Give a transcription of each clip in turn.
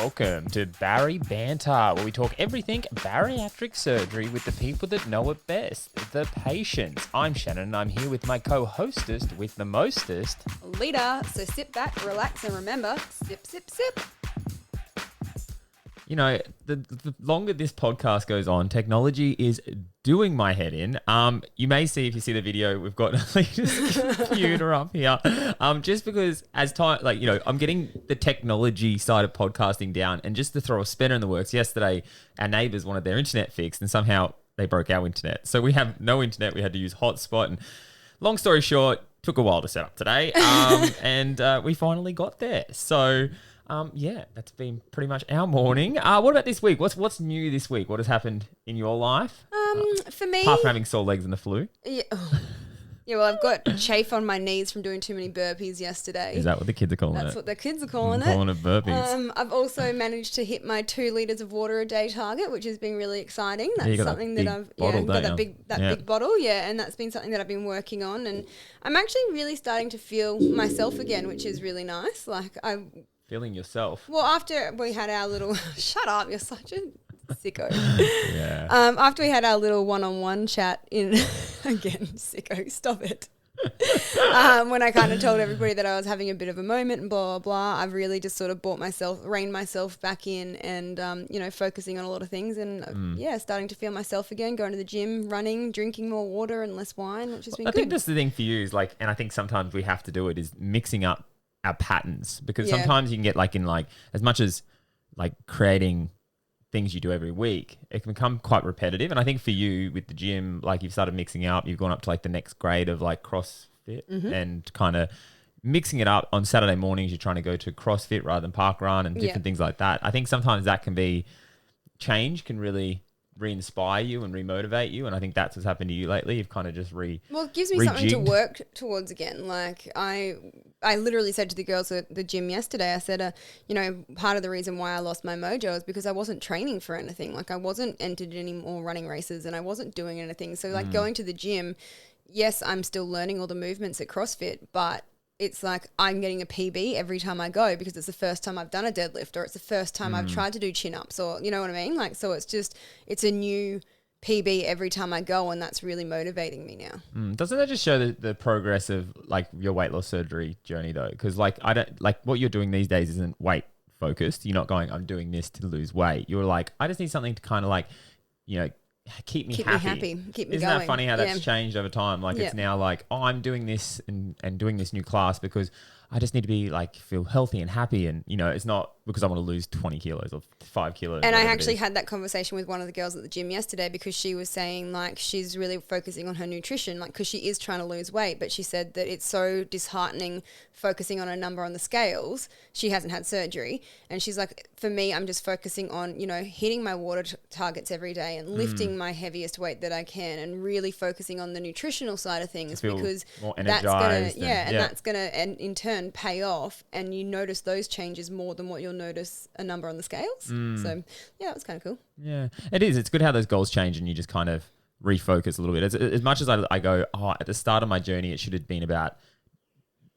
Welcome to BARI Banter, where we talk everything bariatric surgery with the people that know it best, the patients. I'm Shannon, and I'm here with my co-hostess with the mostest, Lita. So sit back, relax, and remember, sip, sip, sip. You know, the longer this podcast goes on, technology is doing my head in. You may see, if you see the video, we've got Lita's computer up here. Just because as time, I'm getting the technology side of podcasting down. And just to throw a spanner in the works, yesterday our neighbours wanted their internet fixed, and somehow they broke our internet. So we have no internet. We had to use hotspot. And long story short, took a while to set up today, and we finally got there. So. That's been pretty much our morning. What about this week? What's new this week? What has happened in your life? For me, apart from having sore legs and the flu. Yeah, well, I've got chafe on my knees from doing too many burpees yesterday. Is that what the kids are calling it? That's what the kids are calling it. Calling it burpees. I've also managed to hit my 2 litres of water a day target, which has been really exciting. That's something that I've got that big bottle, and that's been something that I've been working on, and I'm actually really starting to feel myself again, which is really nice. Feeling yourself. Well, after we had our little shut up, you're such a sicko. Yeah. After we had our little one-on-one chat sicko, stop it. When I kind of told everybody that I was having a bit of a moment and blah, blah, blah, I've really just sort of reined myself back in and, focusing on a lot of things and, starting to feel myself again, going to the gym, running, drinking more water and less wine, which has been good. I think that's the thing for you is and I think sometimes we have to do it, is mixing up our patterns, because sometimes you can get as much as creating things you do every week, it can become quite repetitive. And I think for you with the gym, you've started mixing up, you've gone up to the next grade of CrossFit and kind of mixing it up. On Saturday mornings, you're trying to go to CrossFit rather than park run and different things like that. I think sometimes that can be change, can really re-inspire you and re-motivate you, and I think that's what's happened to you lately. You've kind of just it gives me something to work towards again. I literally said to the girls at the gym yesterday, I said, part of the reason why I lost my mojo is because I wasn't training for anything. I wasn't entered any more running races and I wasn't doing anything. So going to the gym, yes, I'm still learning all the movements at CrossFit, but it's I'm getting a PB every time I go because it's the first time I've done a deadlift, or it's the first time I've tried to do chin-ups, or you know what I mean? So it's a new PB every time I go, and that's really motivating me now. Doesn't that just show the progress of your weight loss surgery journey though? Because I don't what you're doing these days isn't weight focused. You're not going, I'm doing this to lose weight. You're I just need something to kind of keep me happy. Keep me Isn't going. that funny how that's changed over time? It's now I'm doing this and doing this new class because I just need to be feel healthy and happy, and it's not because I want to lose 20 kilos or 5 kilos. And I actually had that conversation with one of the girls at the gym yesterday, because she was saying she's really focusing on her nutrition, because she is trying to lose weight, but she said that it's so disheartening focusing on a number on the scales. She hasn't had surgery, and she's for me, I'm just focusing on hitting my water targets every day and lifting my heaviest weight that I can, and really focusing on the nutritional side of things, because that's gonna in turn pay off, and you notice those changes more than what you'll notice a number on the scales. So it was kind of cool. Yeah, it is. It's good how those goals change and you just kind of refocus a little bit. As much as I go, at the start of my journey, it should have been about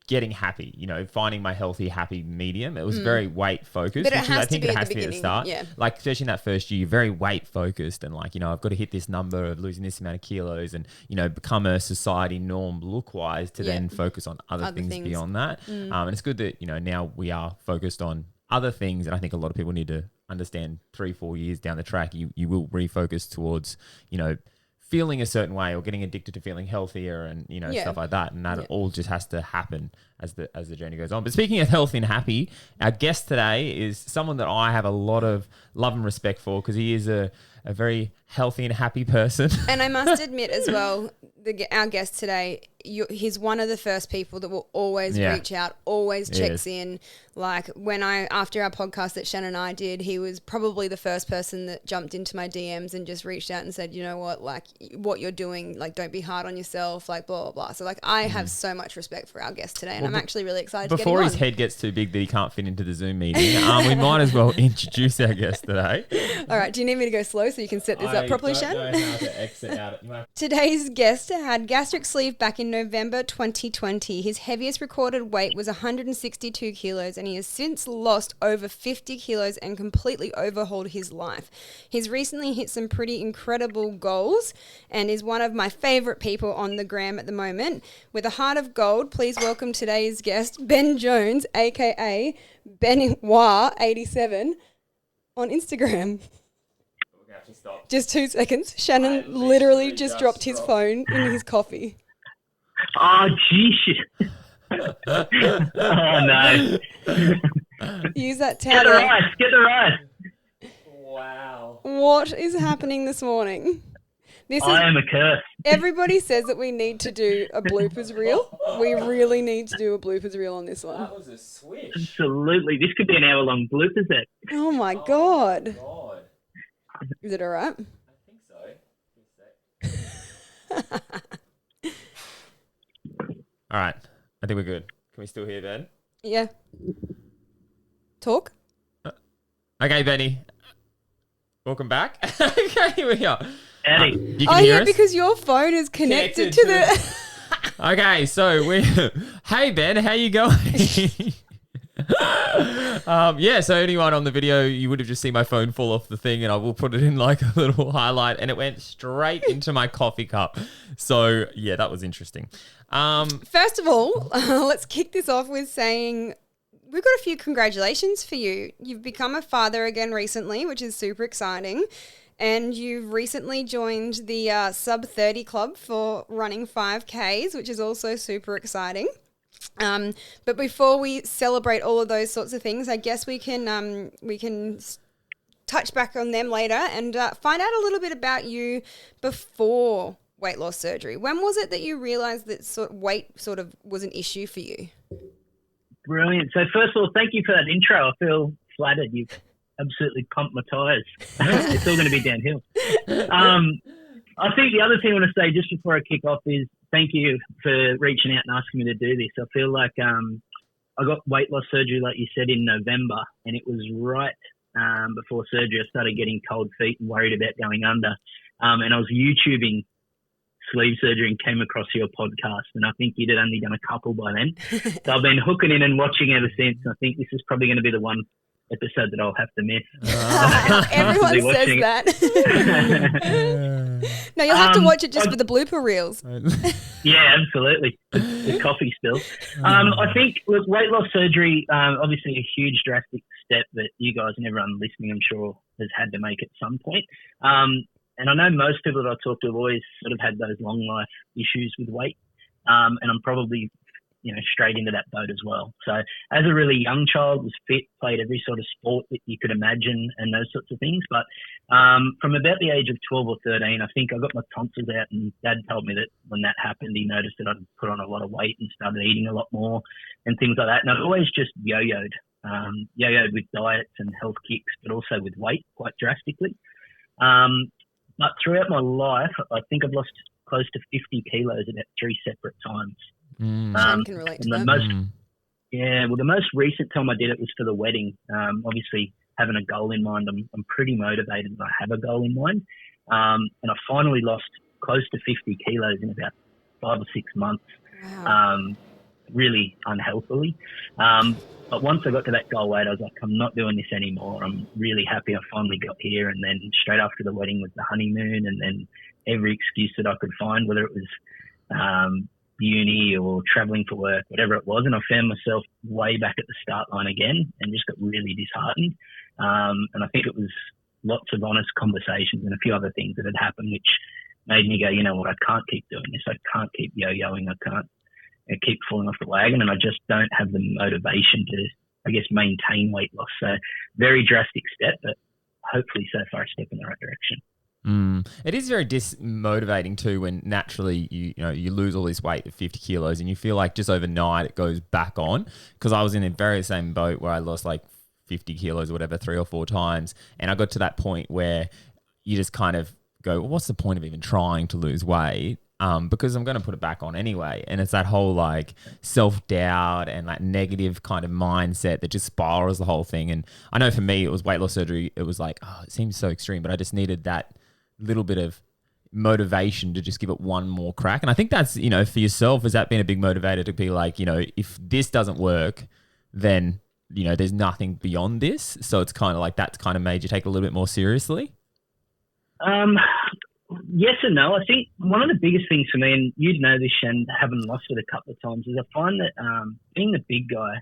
getting happy, finding my healthy, happy medium. It was very weight focused. But it has to be at the start. Yeah. Especially in that first year, you're very weight focused and I've got to hit this number of losing this amount of kilos and, become a society norm look wise to then focus on other things beyond that. And it's good that, now we are focused on other things. And I think a lot of people need to understand 3-4 years down the track, you will refocus towards, feeling a certain way or getting addicted to feeling healthier and stuff like that, and that all just has to happen as the journey goes on. But speaking of healthy and happy, our guest today is someone that I have a lot of love and respect for, because he is a very healthy and happy person. And I must admit as well, our guest today, he's one of the first people that will always reach out, always checks in. After our podcast that Shannon and I did, he was probably the first person that jumped into my DMs and just reached out and said, you know what, what you're doing, don't be hard on yourself, blah, blah, blah. So I have so much respect for our guest today. And I'm actually really excited to get him Before on. his head gets too big that he can't fit into the Zoom meeting, we might as well introduce our guest today. All right, do you need me to go slow so you can set this up properly, Shan? I don't know how to exit out. Today's guest had gastric sleeve back in November 2020. His heaviest recorded weight was 162 kilos, and he has since lost over 50 kilos and completely overhauled his life. He's recently hit some pretty incredible goals and is one of my favorite people on the gram at the moment. With a heart of gold, please welcome today's guest, Ben Jones, aka Benoit87, on Instagram. Just 2 seconds. Shannon literally just dropped his phone in his coffee. Oh, geez. Oh, no. Use that Get towel. the rice. Wow. What is happening this morning? I am a curse. Everybody says that we need to do a bloopers reel. We really need to do a bloopers reel on this one. That was a swish. Absolutely. This could be an hour-long bloopers set. Oh my God. God. Is it all right? I think so. All right. I think we're good. Can we still hear Ben? Yeah. Talk? Okay, Benny. Welcome back. Okay, here we are. Eddie. You can hear us? Because your phone is connected to the... Okay, so hey Ben, how you going? So anyone on the video, you would have just seen my phone fall off the thing, and I will put it in like a little highlight, and it went straight into my coffee cup. So yeah, that was interesting. First of all, let's kick this off with saying we've got a few congratulations for you. You've become a father again recently, which is super exciting. And you've recently joined the Sub 30 Club for running 5Ks, which is also super exciting. But before we celebrate all of those sorts of things, I guess we can touch back on them later and find out a little bit about you before weight loss surgery. When was it that you realised that weight sort of was an issue for you? Brilliant. So first of all, thank you for that intro. I feel flattered. You've absolutely pumped my tyres. It's all going to be downhill. I think the other thing I want to say just before I kick off is thank you for reaching out and asking me to do this. I feel like I got weight loss surgery, like you said, in November, and it was right before surgery. I started getting cold feet and worried about going under. And I was YouTubing sleeve surgery and came across your podcast, and I think you'd only done a couple by then. So I've been hooking in and watching ever since. I think this is probably going to be the one episode that I'll have to miss. Everyone says that. No, you'll have to watch it just for the blooper reels. Yeah, absolutely. The coffee spill. I think, look, weight loss surgery, obviously a huge drastic step that you guys and everyone listening, I'm sure, has had to make at some point. And I know most people that I talk to have always sort of had those long life issues with weight. And I'm probably straight into that boat as well. So as a really young child, was fit, played every sort of sport that you could imagine and those sorts of things. But from about the age of 12 or 13, I think I got my tonsils out, and Dad told me that when that happened, he noticed that I'd put on a lot of weight and started eating a lot more and things like that. And I've always just yo-yoed with diets and health kicks, but also with weight quite drastically. But throughout my life, I think I've lost close to 50 kilos at 3 separate times. Shane can relate to that. The most recent time I did it was for the wedding. Obviously, having a goal in mind, I'm pretty motivated and I have a goal in mind. And I finally lost close to 50 kilos in about 5 or 6 months, really unhealthily. But once I got to that goal weight, I was like, I'm not doing this anymore. I'm really happy I finally got here. And then straight after the wedding was the honeymoon, and then every excuse that I could find, whether it was uni or traveling for work, whatever it was. And I found myself way back at the start line again and just got really disheartened. And I think it was lots of honest conversations and a few other things that had happened, which made me go, you know what, I can't keep doing this. I can't keep yo-yoing. I can't keep falling off the wagon, and I just don't have the motivation to, I guess, maintain weight loss. So very drastic step, but hopefully so far a step in the right direction. It is very dismotivating too when naturally you lose all this weight at 50 kilos and you feel like just overnight it goes back on, because I was in the very same boat where I lost like 50 kilos or whatever 3 or 4 times, and I got to that point where you just kind of go, well, what's the point of even trying to lose weight? because I'm going to put it back on anyway. And it's that whole like self-doubt and like negative kind of mindset that just spirals the whole thing. And I know for me, it was weight loss surgery. It was like, oh, it seems so extreme, but I just needed that little bit of motivation to just give it one more crack. And I think that's, you know, for yourself, has that been a big motivator to be like, you know, if this doesn't work, then, you know, there's nothing beyond this. So it's kind of like that's kind of made you take it a little bit more seriously? Yes and no. I think one of the biggest things for me, and you'd know this, Shen, having lost it a couple of times, is I find that being the big guy,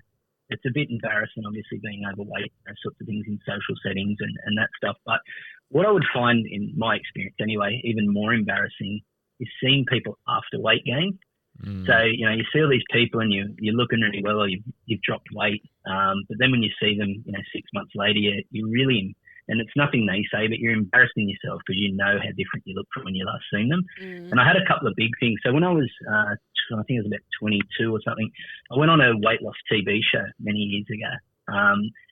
it's a bit embarrassing, obviously, being overweight, those sorts of things in social settings and that stuff. But what I would find in my experience anyway, even more embarrassing, is seeing people after weight gain. So, you know, you see all these people and you're looking really well, or you've dropped weight. But then when you see them, you know, 6 months later, you really, and it's nothing they say, but you're embarrassing yourself because you know how different you look from when you last seen them. And I had a couple of big things. So when I was, I think it was about 22 or something, I went on a weight loss TV show many years ago.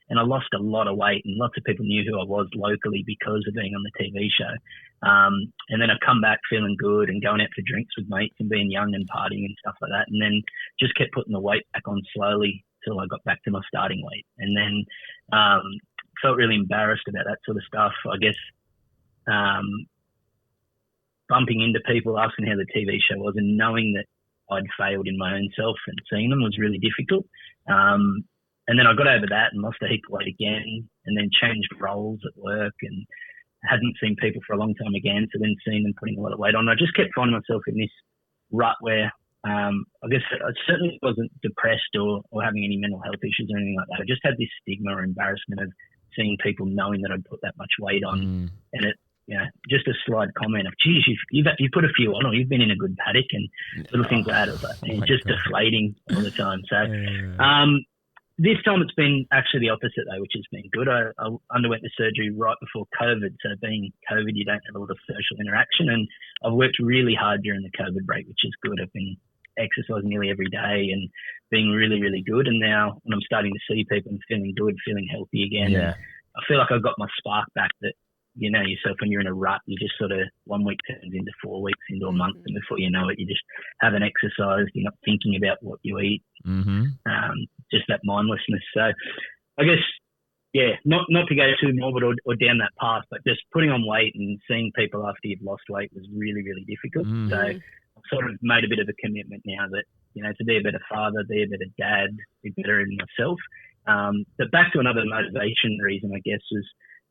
And I lost a lot of weight, and lots of people knew who I was locally because of being on the TV show. And then I come back feeling good and going out for drinks with mates and being young and partying and stuff like that. And then just kept putting the weight back on slowly till I got back to my starting weight. And then felt really embarrassed about that sort of stuff. I guess bumping into people, asking how the TV show was, and knowing that I'd failed in my own self and seeing them was really difficult. And then I got over that and lost a heap of weight again, and then changed roles at work and hadn't seen people for a long time again. So then seeing them putting a lot of weight on, I just kept finding myself in this rut where I guess I certainly wasn't depressed or having any mental health issues or anything like that. I just had this stigma or embarrassment of seeing people knowing that I'd put that much weight on. And it, you know, just a slight comment of, geez, you've put a few on, or you've been in a good paddock, and little things like that. It was like, it's just deflating all the time. So, this time it's been actually the opposite though, which has been good. I underwent the surgery right before COVID. So being COVID, you don't have a lot of social interaction, and I've worked really hard during the COVID break, which is good. I've been exercising nearly every day and being really, really good. And now when I'm starting to see people and feeling good, feeling healthy again, I feel like I've got my spark back that, you know yourself, when you're in a rut, you just sort of 1 week turns into 4 weeks, into a month, and before you know it, you just haven't exercised, you're not thinking about what you eat, just that mindlessness. So I guess, not to go too morbid or down that path, but just putting on weight and seeing people after you've lost weight was really, really difficult. So I've sort of made a bit of a commitment now that, you know, to be a better father, be a better dad, be better in myself. But back to another motivation reason, I guess, was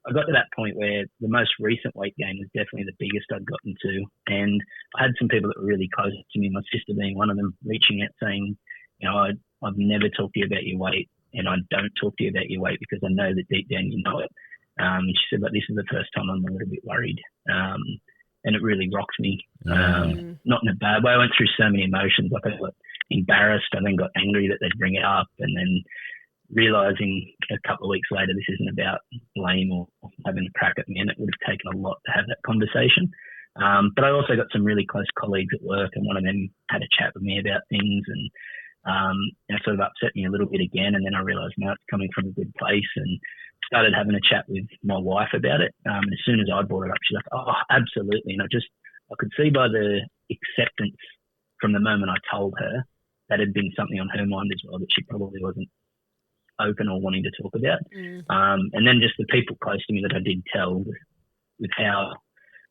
I got to that point where the most recent weight gain was definitely the biggest I'd gotten to. And I had some people that were really close to me, my sister being one of them, reaching out saying, you know, I've never talked to you about your weight, and I don't talk to you about your weight because I know that deep down you know it. And she said, but this is the first time I'm a little bit worried. And it really rocked me, not in a bad way. I went through so many emotions. Like I got embarrassed. I then got angry that they'd bring it up, and then realising a couple of weeks later this isn't about blame or having a crack at me, and it would have taken a lot to have that conversation. But I also got some really close colleagues at work, and one of them had a chat with me about things, and it sort of upset me a little bit again. And then I realised, no, it's coming from a good place, and started having a chat with my wife about it. And as soon as I brought it up, she's like, oh, absolutely. And I could see by the acceptance from the moment I told her that had been something on her mind as well, that she probably wasn't open or wanting to talk about. And then just the people close to me that I did tell, with how,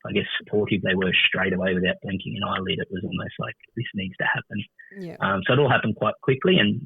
I guess, supportive they were straight away without blinking an eyelid, it was almost like, this needs to happen. So it all happened quite quickly, and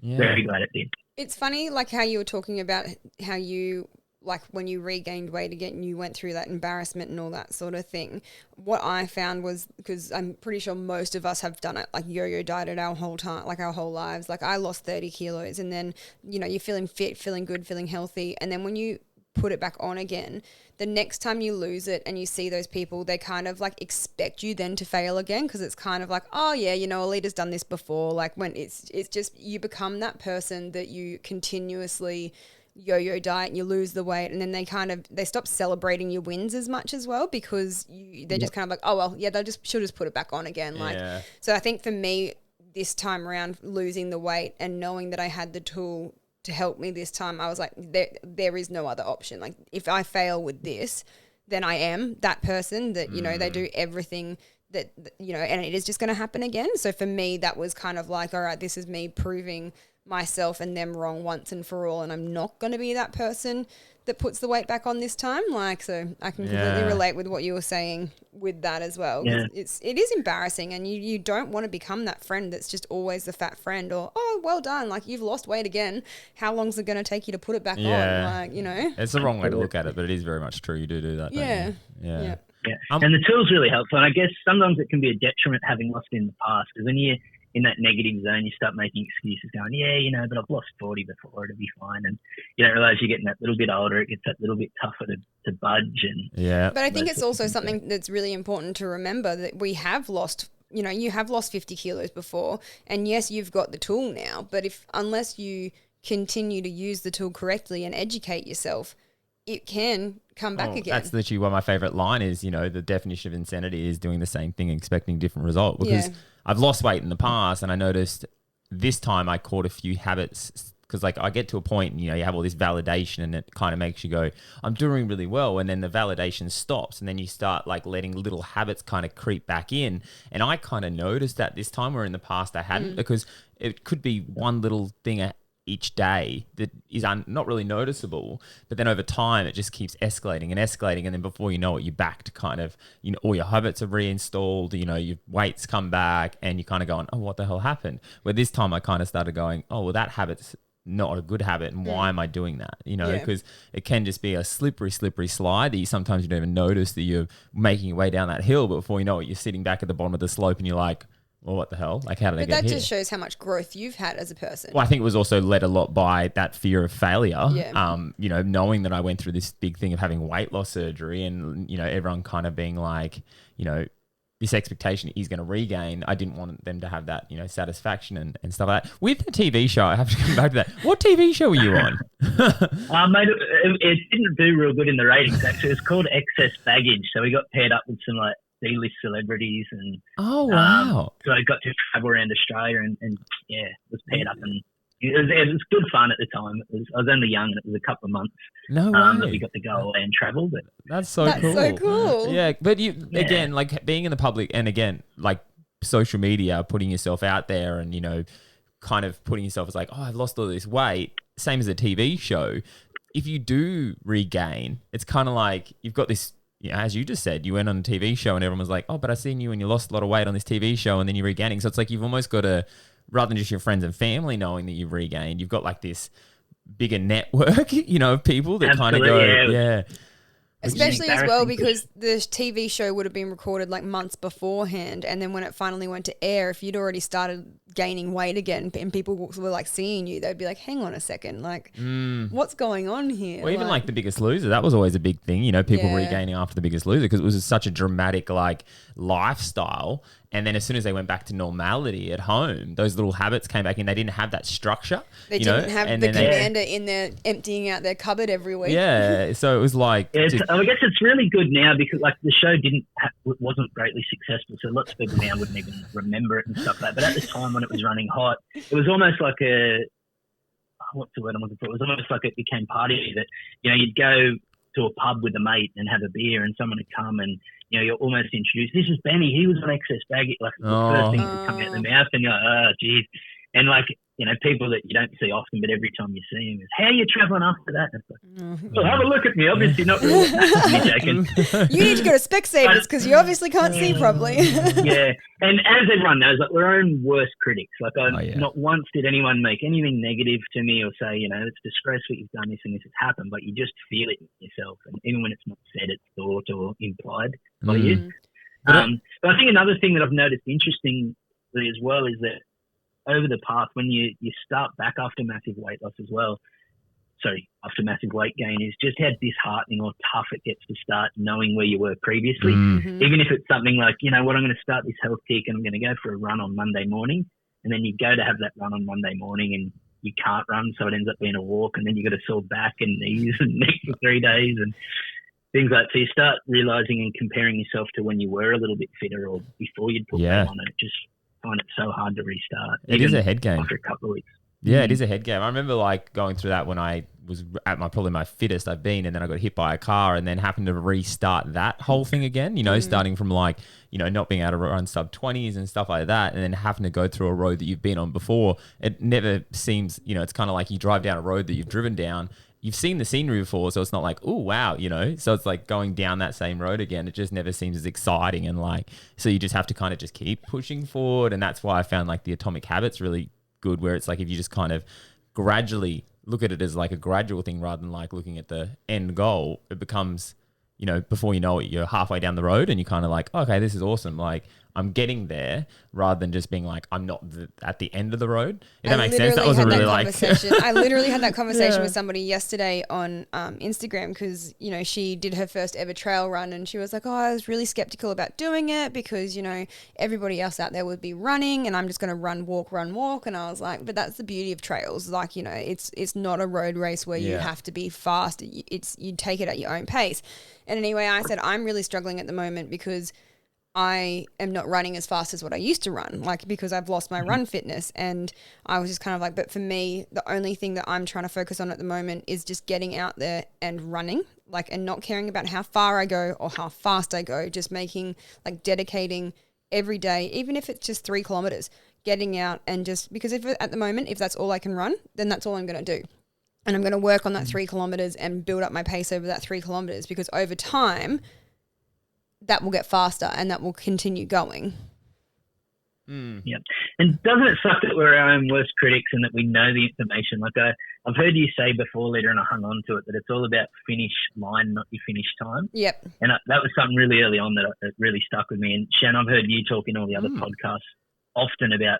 very glad it did. It's funny, like how you were talking about how you, like when you regained weight again, you went through that embarrassment and all that sort of thing. What I found was, because I'm pretty sure most of us have done it, like yo-yo dieted our whole time, like our whole lives. Like I lost 30 kilos, and then, you know, you're feeling fit, feeling good, feeling healthy. And then when you put it back on again, the next time you lose it and you see those people, they kind of like expect you then to fail again, because it's kind of like, oh yeah, you know, Alita's done this before. Like when it's just, you become that person that you continuously yo-yo diet and you lose the weight, and then they stop celebrating your wins as much as well, because they're just kind of like, oh well, yeah, she'll just put it back on again. So I think for me this time around, losing the weight and knowing that I had the tool to help me this time, I was like, there is no other option. Like if I fail with this, then I am that person that, you know, they do everything that, you know, and it is just going to happen again. So for me, that was kind of like, all right, this is me proving myself and them wrong once and for all, and I'm not going to be that person that puts the weight back on this time. Like, so I can completely relate with what you were saying with that as well. Yeah. It is embarrassing, and you don't want to become that friend that's just always the fat friend, or, oh, well done, like you've lost weight again. How long's it going to take you to put it back on? Like, you know, it's the wrong way to look at it, but it is very much true. You do that. Yeah. Don't you? Yeah. And the tool's really helpful. And I guess sometimes it can be a detriment having lost in the past, because when you're in that negative zone, you start making excuses going, yeah, you know, but I've lost 40 before, it'll be fine. And you don't realize you're getting that little bit older, it gets that little bit tougher to budge. And But I think it's also something that's really important to remember, that we have lost, you know, you have lost 50 kilos before, and yes, you've got the tool now, but unless you continue to use the tool correctly and educate yourself, it can come back again. That's literally what my favorite line is. You know, the definition of insanity is doing the same thing and expecting a different result. Because I've lost weight in the past, and I noticed this time I caught a few habits, because like I get to a point and, you know, you have all this validation and it kind of makes you go, I'm doing really well. And then the validation stops, and then you start like letting little habits kind of creep back in. And I kind of noticed that this time, where in the past I hadn't, because it could be one little thing each day that is not really noticeable, but then over time it just keeps escalating, and then before you know it, you're back to kind of, you know, all your habits are reinstalled, you know, your weights come back, and you're kind of going, oh, what the hell happened? Where this time I kind of started going, oh, well, that habit's not a good habit, and why am I doing that? You know, because it can just be a slippery slide that sometimes you don't even notice that you're making your way down that hill, but before you know it, you're sitting back at the bottom of the slope and you're like, well, what the hell? Like, how did I get here? But that just shows how much growth you've had as a person. Well, I think it was also led a lot by that fear of failure. Yeah. You know, knowing that I went through this big thing of having weight loss surgery, and, you know, everyone kind of being like, you know, this expectation he's going to regain. I didn't want them to have that, you know, satisfaction and stuff like that. With the TV show, I have to come back to that. What TV show were you on? Mate, it didn't do real good in the ratings, actually. It's called Excess Baggage. So we got paired up with some like D-list celebrities, and wow. So I got to travel around Australia and it was paired up, and it was good fun at the time. I was only young, and it was a couple of months that we got to go away and travel. But that's so cool. Yeah, but again, like being in the public, and again, like social media, putting yourself out there, and, you know, kind of putting yourself as like, oh, I've lost all this weight. Same as a TV show. If you do regain, it's kind of like you've got this. Yeah, as you just said, you went on a TV show and everyone was like, oh, but I seen you and you lost a lot of weight on this TV show, and then you're regaining. So it's like you've almost got to, rather than just your friends and family knowing that you've regained, you've got like this bigger network, you know, of people that kind of go, Especially as well, because the TV show would have been recorded like months beforehand, and then when it finally went to air, if you'd already started gaining weight again and people were like seeing you, they'd be like, hang on a second, like what's going on here? Well, even like The Biggest Loser, that was always a big thing, you know, people regaining after The Biggest Loser, because it was such a dramatic like lifestyle. And then as soon as they went back to normality at home, those little habits came back in. They didn't have that structure. They didn't have the commander in there emptying out their cupboard every week. Yeah, so it was like... I guess it's really good now, because like the show wasn't greatly successful, so lots of people now wouldn't even remember it and stuff like that. But at the time when it was running hot, it was almost like what's the word I'm looking for? It was almost like it became part of you, that, you know, you'd go to a pub with a mate and have a beer, and someone would come and, you know, you're almost introduced. This is Benny. He was on Excess Baggage. Like the first thing that come out of the mouth, and you're like, oh, geez. And like, you know, people that you don't see often, but every time you see them, is, how are you travelling after that? Like, well, have a look at me. Obviously not really. Joking. You need to go to Specsavers, because you obviously can't see properly. Yeah. And as everyone knows, like, we're our own worst critics. Like, not once did anyone make anything negative to me or say, you know, it's disgraceful you've done this and this has happened, but you just feel it yourself. And even when it's not said, it's thought or implied by you. But I think another thing that I've noticed interestingly as well is that over the path, when you start back after massive weight loss as well, after massive weight gain, is just how disheartening or tough it gets to start knowing where you were previously. Even if it's something like, you know what, I'm going to start this health kick and I'm going to go for a run on Monday morning, and then you go to have that run on Monday morning and you can't run, so it ends up being a walk, and then you got a sore back and knees and neck for 3 days and things like that. So you start realising and comparing yourself to when you were a little bit fitter or before you'd put weight on, and it just find it so hard to restart. It is a head game. After a couple of weeks. Yeah, it is a head game. I remember like going through that when I was at probably my fittest I've been, and then I got hit by a car, and then happened to restart that whole thing again, starting from like, not being able to run sub 20s and stuff like that, and then having to go through a road that you've been on before. It never seems, it's kind of like you drive down a road that you've driven down, you've seen the scenery before, so it's not like, oh, wow, so it's like going down that same road again. It just never seems as exciting, and like, so you just have to kind of just keep pushing forward. And that's why I found like the Atomic Habits really good, where it's like, if you just kind of gradually look at it as like a gradual thing rather than like looking at the end goal, it becomes, before you know it, you're halfway down the road and you're kind of like, okay, this is awesome. Like, I'm getting there, rather than just being like, I'm not at the end of the road. If that makes sense. That was a really like I literally had that conversation with somebody yesterday on Instagram, because, she did her first ever trail run, and she was like, oh, I was really skeptical about doing it because, everybody else out there would be running and I'm just going to run, walk. And I was like, but that's the beauty of trails. Like, it's not a road race where you have to be fast. You take it at your own pace. And anyway, I said, I'm really struggling at the moment because I am not running as fast as what I used to run, like, because I've lost my run fitness. And I was just kind of like, but for me, the only thing that I'm trying to focus on at the moment is just getting out there and running, like, and not caring about how far I go or how fast I go, just dedicating every day, even if it's just 3 kilometers, getting out and just, because at the moment, if that's all I can run, then that's all I'm going to do. And I'm going to work on that 3 kilometers and build up my pace over that 3 kilometers, because over time, that will get faster and that will continue going. Yeah. And doesn't it suck that we're our own worst critics and that we know the information? Like I've heard you say before, Leader, and I hung on to it, that it's all about finish line, not your finish time. Yep. And that was something really early on that really stuck with me. And Shan, I've heard you talk in all the other podcasts often about,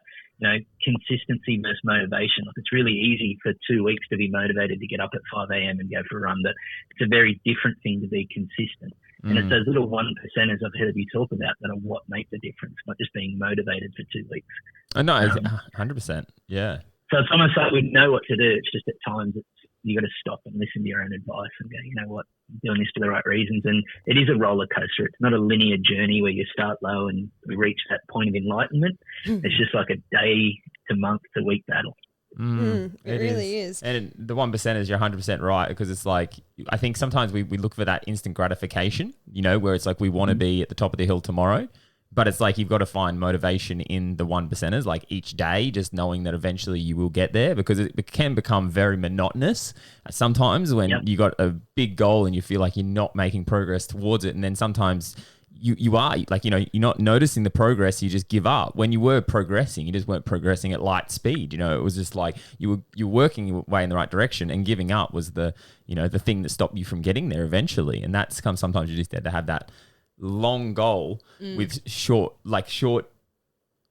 consistency versus motivation. Like, it's really easy for 2 weeks to be motivated to get up at 5 a.m. and go for a run, but it's a very different thing to be consistent. And it's those little 1%ers I've heard you talk about that are what make the difference, not just being motivated for 2 weeks. Oh, no, 100%. Yeah. So it's almost like we know what to do. It's just at times you got to stop and listen to your own advice and go, you know what, I'm doing this for the right reasons. And it is a roller coaster. It's not a linear journey where you start low and we reach that point of enlightenment. It's just like a day to month to week battle. It really is. And the 1%ers, you're 100% right, because it's like, I think sometimes we look for that instant gratification, where it's like we want to be at the top of the hill tomorrow, but it's like you've got to find motivation in the 1%ers, like each day, just knowing that eventually you will get there, because it can become very monotonous sometimes when you got a big goal and you feel like you're not making progress towards it. And then sometimes you are like, you're not noticing the progress, you just give up. When you were progressing, you just weren't progressing at light speed. It was just like you were working your way in the right direction, and giving up was the thing that stopped you from getting there eventually. And that's sometimes you just have to have that long goal with short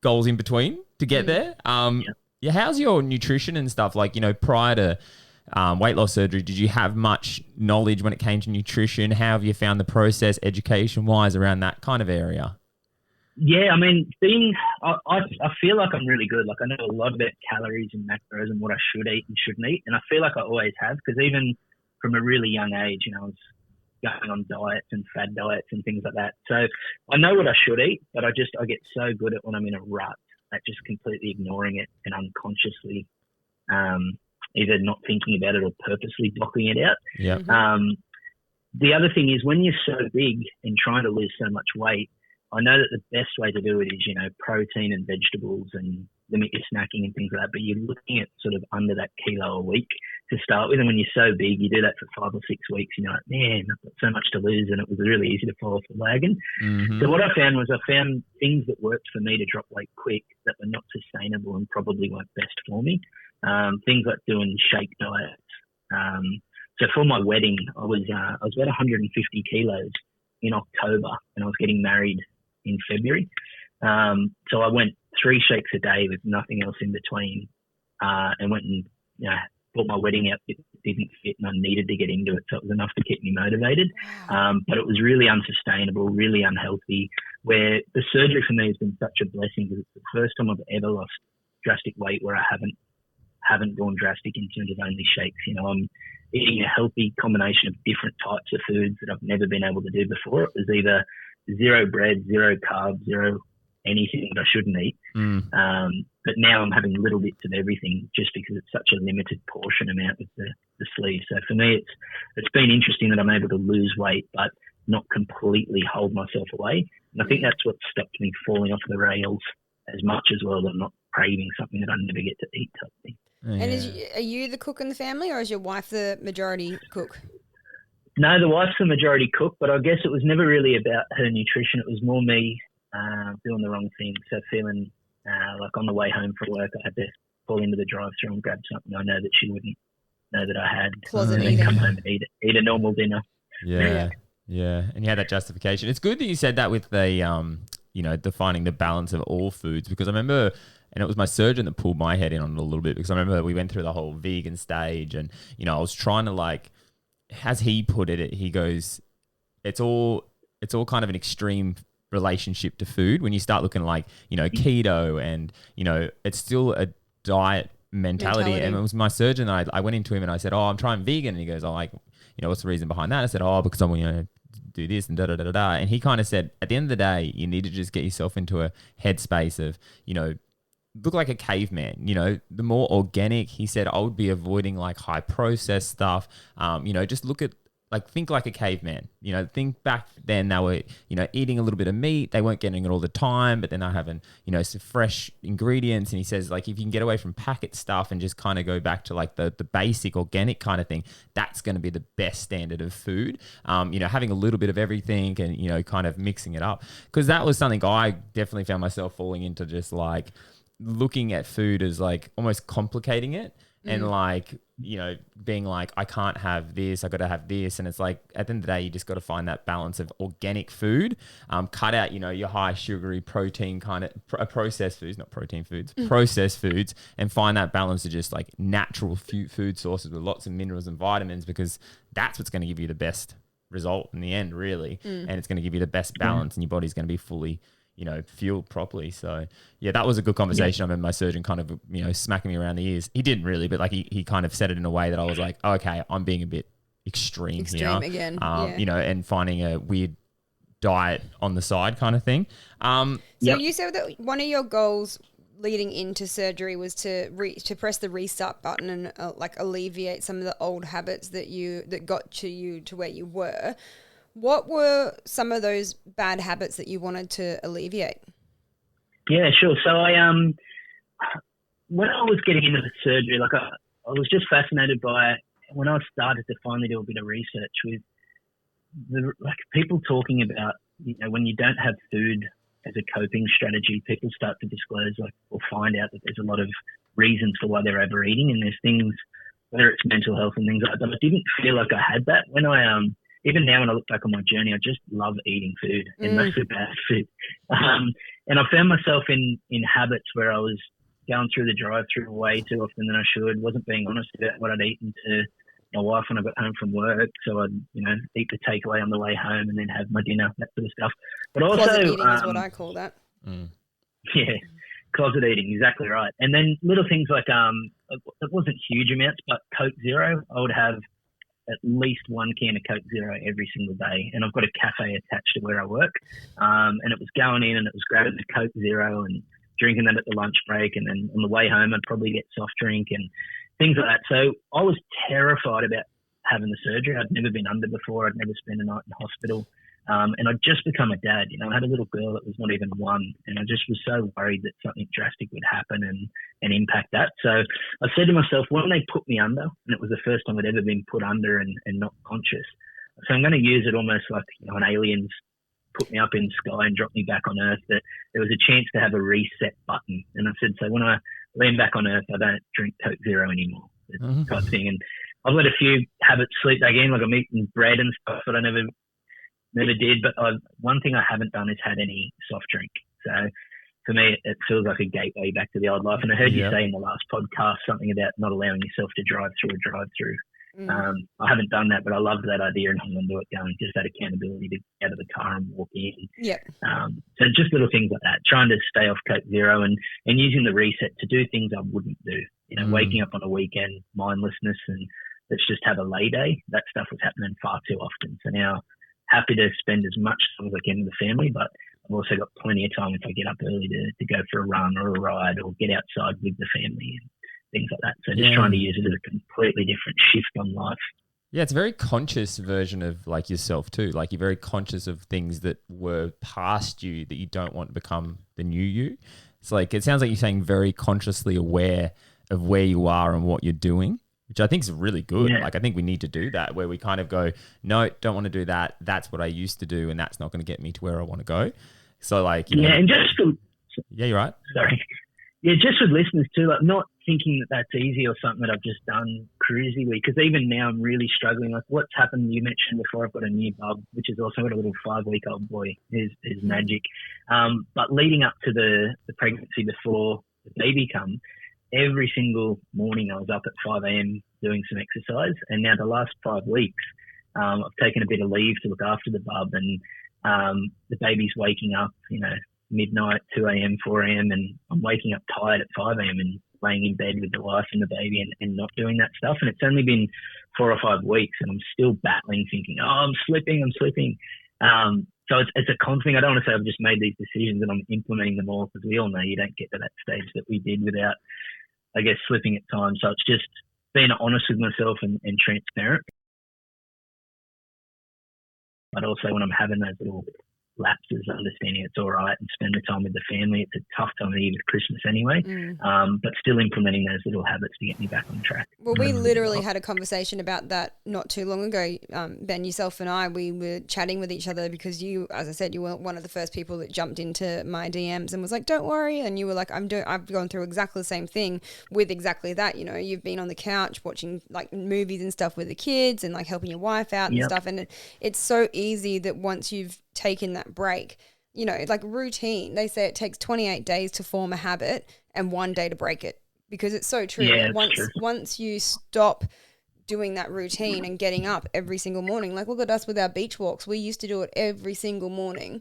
goals in between to get there. How's your nutrition and stuff? Like, prior to weight loss surgery, did you have much knowledge when it came to nutrition? How have you found the process education-wise around that kind of area? Yeah, I mean, I feel like I'm really good. Like, I know a lot about calories and macros and what I should eat and shouldn't eat. And I feel like I always have, because even from a really young age, I was going on diets and fad diets and things like that. So I know what I should eat, but I get so good at when I'm in a rut at just completely ignoring it and unconsciously either not thinking about it or purposely blocking it out. Yeah. The other thing is, when you're so big and trying to lose so much weight, I know that the best way to do it is, protein and vegetables and limit your snacking and things like that. But you're looking at sort of under that kilo a week to start with. And when you're so big, you do that for 5 or 6 weeks, and you're like, man, I've got so much to lose. And it was really easy to fall off the wagon. So what I found things that worked for me to drop weight quick that were not sustainable and probably weren't best for me. Things like doing shake diets. So for my wedding, I was about 150 kilos in October, and I was getting married in February. So I went 3 shakes a day with nothing else in between, and went and bought my wedding outfit that didn't fit, and I needed to get into it, so it was enough to keep me motivated. But it was really unsustainable, really unhealthy, where the surgery for me has been such a blessing, because it's the first time I've ever lost drastic weight where I haven't gone drastic in terms of only shakes. I'm eating a healthy combination of different types of foods that I've never been able to do before. It was either 0 bread, 0 carbs, 0 anything that I shouldn't eat. But now I'm having little bits of everything just because it's such a limited portion amount with the sleeve. So for me, it's been interesting that I'm able to lose weight, but not completely hold myself away. And I think that's what stopped me falling off the rails as much as well, that I'm not craving something that I never get to eat type thing. Yeah. And are you the cook in the family, or is your wife the majority cook? No, the wife's the majority cook, but I guess it was never really about her nutrition. It was more me doing the wrong thing. So feeling like on the way home from work, I had to pull into the drive-thru and grab something I know that she wouldn't know that I had. Closet and eating. then come home and eat a normal dinner. Yeah. And you had that justification. It's good that you said that with the, defining the balance of all foods, because I remember, and it was my surgeon that pulled my head in on it a little bit, because I remember we went through the whole vegan stage, and, I was trying to as he put it, he goes, it's all kind of an extreme relationship to food when you start looking keto, and, it's still a diet mentality. And it was my surgeon, I went into him and I said, I'm trying vegan. And he goes, what's the reason behind that? I said, because I want to do this and da-da-da-da-da. And he kind of said, at the end of the day, you need to just get yourself into a headspace of, look like a caveman. The more organic, he said, I would be avoiding high processed stuff. Just look at, think like a caveman. Think back then they were, eating a little bit of meat. They weren't getting it all the time, but then they're having, some fresh ingredients. And he says, if you can get away from packet stuff and just kind of go back to the basic organic kind of thing, that's going to be the best standard of food. Having a little bit of everything and, kind of mixing it up. Because that was something I definitely found myself falling into, just looking at food as almost complicating it. And being I can't have this, I got to have this. And it's at the end of the day, you just got to find that balance of organic food, cut out, your high sugary protein kind of processed foods, not protein foods, processed foods, and find that balance of just natural food sources with lots of minerals and vitamins, because that's what's going to give you the best result in the end, really. And it's going to give you the best balance, and your body's going to be fully fueled properly. So yeah, that was a good conversation. I remember my surgeon kind of, smacking me around the ears. He didn't really, but he kind of said it in a way that I was okay, I'm being a bit extreme here. Again. And finding a weird diet on the side kind of thing. So you said that one of your goals leading into surgery was to press the restart button and alleviate some of the old habits that got you to where you were. What were some of those bad habits that you wanted to alleviate? Yeah, sure. So when I was getting into the surgery, I was just fascinated by when I started to finally do a bit of research with people talking about, when you don't have food as a coping strategy, people start to disclose or find out that there's a lot of reasons for why they're overeating, and there's things, whether it's mental health and things like that. I didn't feel like I had that when even now when I look back on my journey, I just love eating food, and mostly bad food. And I found myself in habits where I was going through the drive-thru way too often than I should, wasn't being honest about what I'd eaten to my wife when I got home from work. So I'd, eat the takeaway on the way home and then have my dinner, that sort of stuff. But also, closet eating is what I call that. Yeah, closet eating, exactly right. And then little things it wasn't huge amounts, but Coke Zero, I would have at least one can of Coke Zero every single day. And I've got a cafe attached to where I work. And it was going in and it was grabbing the Coke Zero and drinking that at the lunch break. And then on the way home, I'd probably get soft drink and things like that. So I was terrified about having the surgery. I'd never been under before. I'd never spent a night in hospital. And I'd just become a dad. I had a little girl that was not even one, and I just was so worried that something drastic would happen and impact that. So I said to myself, when they put me under, and it was the first time I'd ever been put under and not conscious, so I'm going to use it almost like an aliens put me up in the sky and drop me back on Earth, that there was a chance to have a reset button. And I said, so when I land back on Earth, I don't drink Coke Zero anymore, type thing. And I've let a few habits sleep back in, I'm eating bread and stuff that I never did. But one thing I haven't done is had any soft drink. So for me, it feels like a gateway back to the old life. And I heard you say in the last podcast something about not allowing yourself to drive through a drive-through. I haven't done that, but I loved that idea and hung on to it, going just that accountability to get out of the car and walk in. So just little things like that, trying to stay off Coke Zero and using the reset to do things I wouldn't do. Waking up on a weekend, mindlessness, and let's just have a lay day. That stuff was happening far too often. So now, happy to spend as much time as I can with the family, but I've also got plenty of time if I get up early to go for a run or a ride or get outside with the family and things like that. So just trying to use it as a completely different shift on life. Yeah, it's a very conscious version of like yourself too. Like you're very conscious of things that were past you that you don't want to become the new you. It's like, it sounds like you're saying very consciously aware of where you are and what you're doing, which I think is really good. Yeah. Like I think we need to do that, where we kind of go, no, don't want to do that. That's what I used to do, and that's not going to get me to where I want to go. So like, you know, and just for, yeah, you're right. Sorry. Yeah, just with listeners too, like not thinking that that's easy or something that I've just done cruisily, because even now I'm really struggling. Like what's happened, you mentioned before, I've got a new bub, which is also got a little 5-week-old boy, is magic. But leading up to the pregnancy before the baby come, every single morning I was up at 5 a.m. doing some exercise. And now the last 5 weeks, I've taken a bit of leave to look after the bub, and the baby's waking up, you know, midnight, 2 a.m., 4 a.m., and I'm waking up tired at 5 a.m. and laying in bed with the wife and the baby and not doing that stuff. And it's only been 4 or 5 weeks and I'm still battling, thinking, oh, I'm slipping. So it's a constant thing. I don't want to say I've just made these decisions and I'm implementing them all, because we all know you don't get to that stage that we did without, I guess, slipping at times. So it's just being honest with myself and transparent. But also when I'm having those little lapses, understanding it's all right, and spend the time with the family. It's a tough time of year with Christmas anyway, but still implementing those little habits to get me back on track. Well, we literally had a conversation about that not too long ago. Ben, yourself and I, we were chatting with each other because you, as I said, you were one of the first people that jumped into my DMs and was like, don't worry. And you were like, I've gone through exactly the same thing with exactly that. You know, you've been on the couch watching like movies and stuff with the kids and like helping your wife out and stuff. And it's so easy that once you've taken that break, you know, like routine, they say it takes 28 days to form a habit and 1 day to break it, because it's so true. Yeah, once you stop doing that routine and getting up every single morning, like look at us with our beach walks, we used to do it every single morning,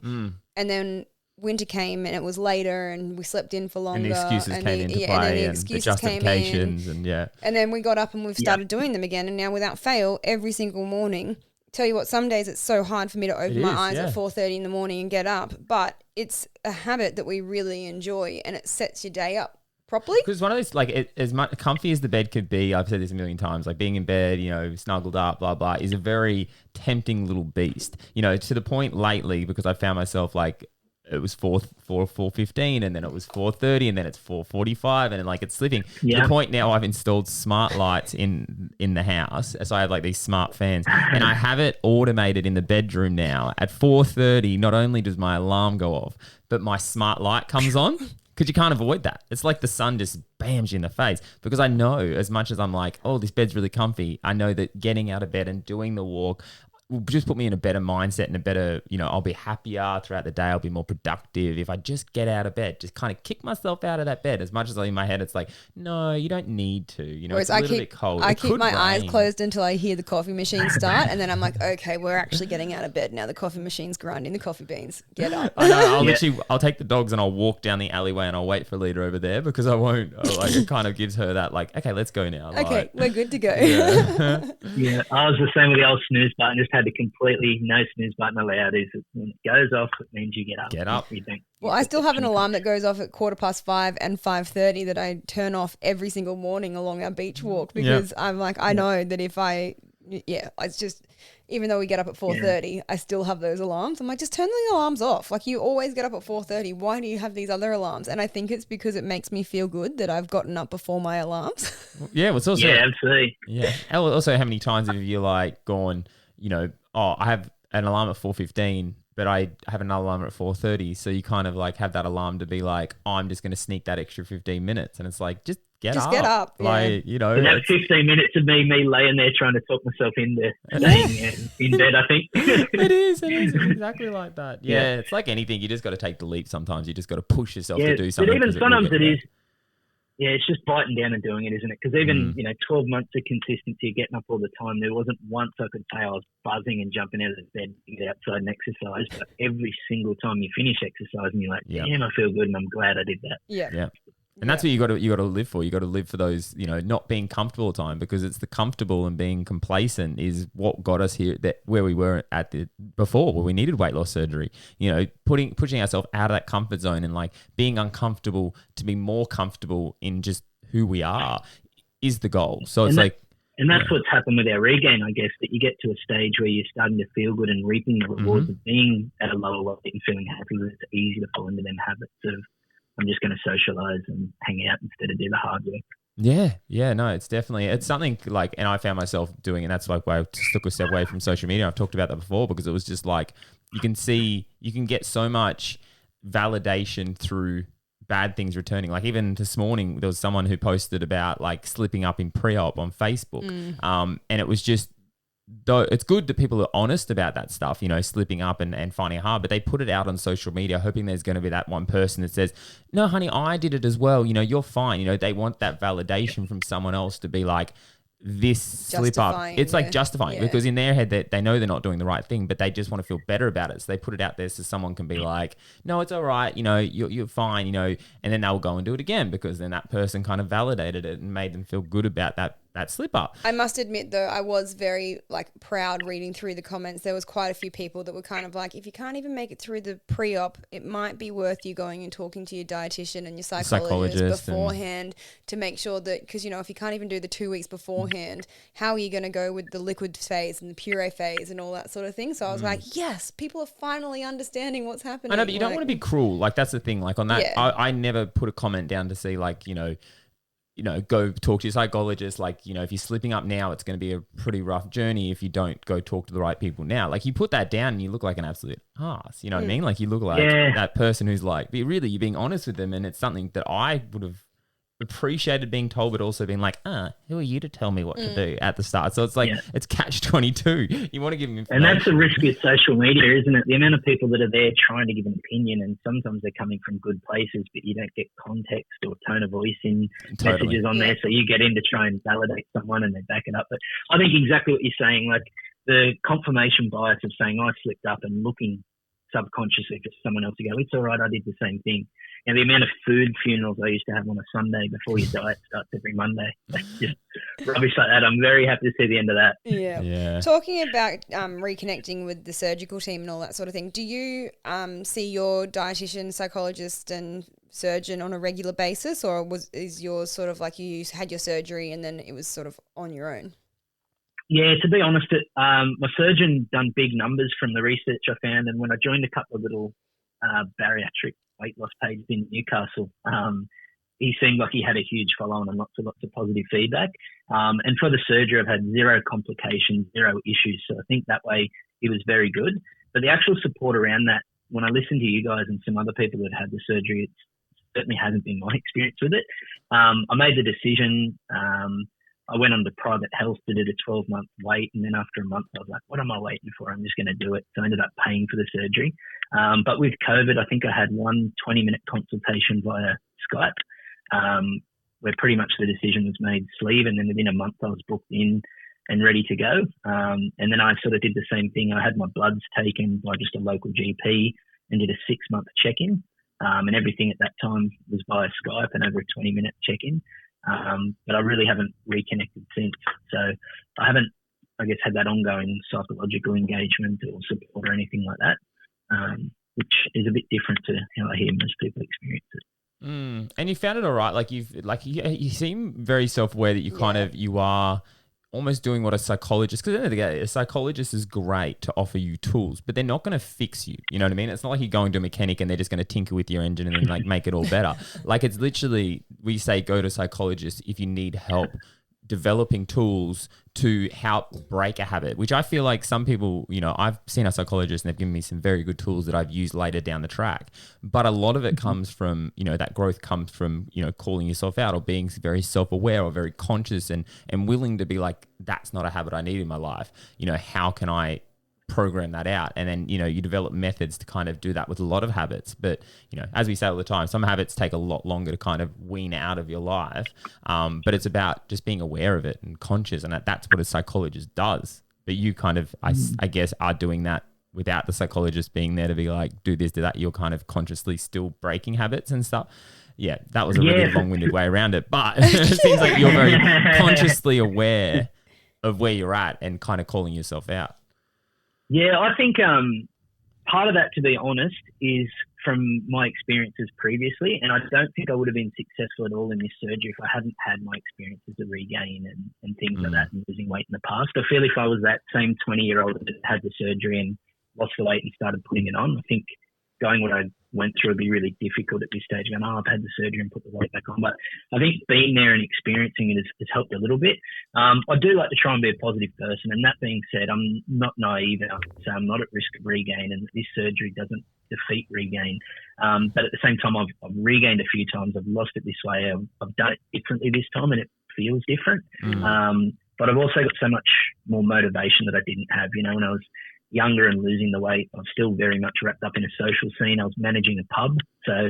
and then winter came and it was later and we slept in for longer, and the excuses came into play, and the justifications, and then we got up and we've started doing them again, and now without fail every single morning. Tell you what, some days it's so hard for me to open my eyes at 4:30 in the morning and get up, but it's a habit that we really enjoy and it sets your day up properly. Because one of those, like, as much comfy as the bed could be, I've said this a million times, like being in bed, you know, snuggled up, blah, blah, is a very tempting little beast, you know, to the point lately, because I found myself like, it was 4:15 and then it was 4:30 and then it's 4:45 and then like it's slipping to the point now I've installed smart lights in the house. So I have like these smart fans and I have it automated in the bedroom now. At 4:30, not only does my alarm go off, but my smart light comes on, because you can't avoid that. It's like the sun just bams you in the face, because I know, as much as I'm like, oh, this bed's really comfy, I know that getting out of bed and doing the walk will just put me in a better mindset and a better, you know, I'll be happier throughout the day. I'll be more productive if I just get out of bed, just kind of kick myself out of that bed. As much as in my head, it's like, no, you don't need to. You know, whereas it's a little bit cold. I keep my eyes closed until I hear the coffee machine start, and then I'm like, okay, we're actually getting out of bed now. The coffee machine's grinding the coffee beans. Get up. I know. I'll take the dogs and I'll walk down the alleyway and I'll wait for Lita over there, because I won't. Like, it kind of gives her that, like, okay, let's go now. Okay, like, we're good to go. Yeah, I was the same with the old snooze button. Just had to completely no snooze button allowed. Is when it goes off, it means you get up. Get up. Well, I still have an alarm that goes off at 5:15 and 5:30 that I turn off every single morning along our beach walk, because I'm like, I know that if it's just, even though we get up at 4:30, I still have those alarms. I'm like, just turn the alarms off. Like, you always get up at 4:30. Why do you have these other alarms? And I think it's because it makes me feel good that I've gotten up before my alarms. Yeah, well, it's also absolutely. Yeah. Also, how many times have you like gone, you know, oh, I have an alarm at 4:15, but I have another alarm at 4:30. So you kind of like have that alarm to be like, oh, I'm just going to sneak that extra 15 minutes. And it's like, just get up. Like, you know. And that 15 minutes of me laying there trying to talk myself into staying in bed, I think. It is. It's exactly like that. Yeah, it's like anything. You just got to take the leap sometimes. You just got to push yourself to do something. But even sometimes it is. Yeah, it's just biting down and doing it, isn't it? Because even, 12 months of consistency, getting up all the time, there wasn't once I could say I was buzzing and jumping out of bed to get outside and exercise. But every single time you finish exercising, you're like, damn, I feel good and I'm glad I did that. Yeah. And that's what you got to live for. You got to live for those, not being comfortable all the time, because it's the comfortable and being complacent is what got us here, where we were before, where we needed weight loss surgery. Pushing ourselves out of that comfort zone and like being uncomfortable to be more comfortable in just who we are is the goal. So it's and that's what's happened with our regain, I guess, that you get to a stage where you're starting to feel good and reaping the rewards of being at a lower weight and feeling happy with it. It's easy to fall into them habits of, I'm just going to socialize and hang out instead of do the hard work. Yeah, no, it's something like, and I found myself doing, and that's like why I took a step away from social media. I've talked about that before, because it was just like, you can get so much validation through bad things returning. Like even this morning, there was someone who posted about like slipping up in pre-op on Facebook. And it was just, though it's good that people are honest about that stuff, slipping up and finding it hard, but they put it out on social media hoping there's going to be that one person that says, no, honey, I did it as well. You're fine. They want that validation from someone else to be like, this slip up. It's like justifying because in their head they know they're not doing the right thing, but they just want to feel better about it. So they put it out there so someone can be like, no, it's all right. You're fine, and then they'll go and do it again because then that person kind of validated it and made them feel good about that slip up. I must admit though, I was very proud reading through the comments. There was quite a few people that were kind of like, if you can't even make it through the pre-op, it might be worth you going and talking to your dietitian and your psychologist beforehand to make sure that, because if you can't even do the 2 weeks beforehand, how are you going to go with the liquid phase and the puree phase and all that sort of thing? So I was like, yes, people are finally understanding what's happening. I know, but you don't want to be cruel. Like that's the thing. Like on that, I never put a comment down to see go talk to your psychologist. Like, if you're slipping up now, it's going to be a pretty rough journey if you don't go talk to the right people now. Like you put that down and you look like an absolute ass. You know what I mean? Like you look like that person who's like, you're being honest with them. And it's something that I would have appreciated being told, but also being like, who are you to tell me what to do at the start? So it's like, it's catch-22. You want to give them information. And that's the risk with social media, isn't it? The amount of people that are there trying to give an opinion, and sometimes they're coming from good places, but you don't get context or tone of voice in messages on there. So you get in to try and validate someone and they back it up. But I think exactly what you're saying, like the confirmation bias of saying I slipped up and looking subconsciously for someone else to go, it's all right, I did the same thing. And the amount of food funerals I used to have on a Sunday before your diet starts every Monday, just rubbish like that. I'm very happy to see the end of that. Yeah. Talking about reconnecting with the surgical team and all that sort of thing, do you see your dietitian, psychologist and surgeon on a regular basis, or is yours sort of like you had your surgery and then it was sort of on your own? Yeah, to be honest, my surgeon done big numbers from the research I found, and when I joined a couple of little bariatric weight loss pages in Newcastle, he seemed like he had a huge follow-on and lots of positive feedback. And for the surgery, I've had zero complications, zero issues. So I think that way it was very good. But the actual support around that, when I listened to you guys and some other people that had the surgery, it certainly hasn't been my experience with it. I made the decision. I went on to private health to do a 12-month wait, and then after a month, I was like, what am I waiting for? I'm just going to do it. So I ended up paying for the surgery. But with COVID, I think I had one 20-minute consultation via Skype, where pretty much the decision was made sleeve, and then within a month I was booked in and ready to go. And then I sort of did the same thing. I had my bloods taken by just a local GP and did a 6-month check-in, and everything at that time was via Skype and over a 20-minute check-in. But I really haven't reconnected since. So I haven't, I guess, had that ongoing psychological engagement or support or anything like that, which is a bit different to how I hear most people experience it. And you found it all right. Like you seem very self-aware that you are almost doing what a psychologist, because at the end of the day, a psychologist is great to offer you tools, but they're not going to fix you. You know what I mean? It's not like you're going to a mechanic and they're just going to tinker with your engine and then like make it all better. Like it's literally, we say go to a psychologist if you need help developing tools to help break a habit, which I feel like some people, I've seen a psychologist and they've given me some very good tools that I've used later down the track. But a lot of it comes from, that growth comes from, calling yourself out or being very self-aware or very conscious and willing to be like, that's not a habit I need in my life. How can I program that out? And then, you develop methods to kind of do that with a lot of habits. But, as we say all the time, some habits take a lot longer to kind of wean out of your life. But it's about just being aware of it and conscious. And that's what a psychologist does. But you kind of, I guess, are doing that without the psychologist being there to be like, do this, do that. You're kind of consciously still breaking habits and stuff. yeah, that was a really long-winded way around it. But it seems like you're very consciously aware of where you're at and kind of calling yourself out. Yeah, I think part of that, to be honest, is from my experiences previously, and I don't think I would have been successful at all in this surgery if I hadn't had my experiences of regain and things like that and losing weight in the past. I feel if I was that same 20-year-old that had the surgery and lost the weight and started putting it on, I think going what I went through would be really difficult at this stage. Going, I've had the surgery and put the weight back on. But I think being there and experiencing it has helped a little bit. I do like to try and be a positive person. And that being said, I'm not naive enough to say I'm not at risk of regain and that this surgery doesn't defeat regain. But at the same time, I've regained a few times. I've lost it this way. I've done it differently this time and it feels different. But I've also got so much more motivation that I didn't have. You know, when I was younger and losing the weight, I was still very much wrapped up in a social scene. I was managing a pub. So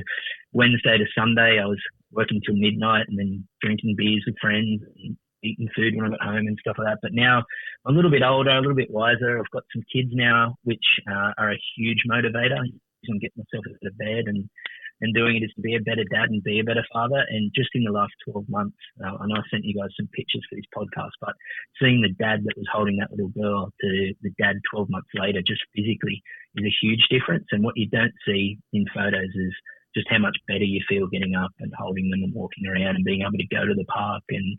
Wednesday to Sunday, I was working till midnight and then drinking beers with friends and eating food when I got home and stuff like that. But now I'm a little bit older, a little bit wiser. I've got some kids now, which are a huge motivator. I'm getting myself out of bed and doing it is to be a better dad and be a better father. And just in the last 12 months, I know I sent you guys some pictures for this podcast, but seeing the dad that was holding that little girl to the dad 12 months later, just physically, is a huge difference. And what you don't see in photos is just how much better you feel getting up and holding them and walking around and being able to go to the park and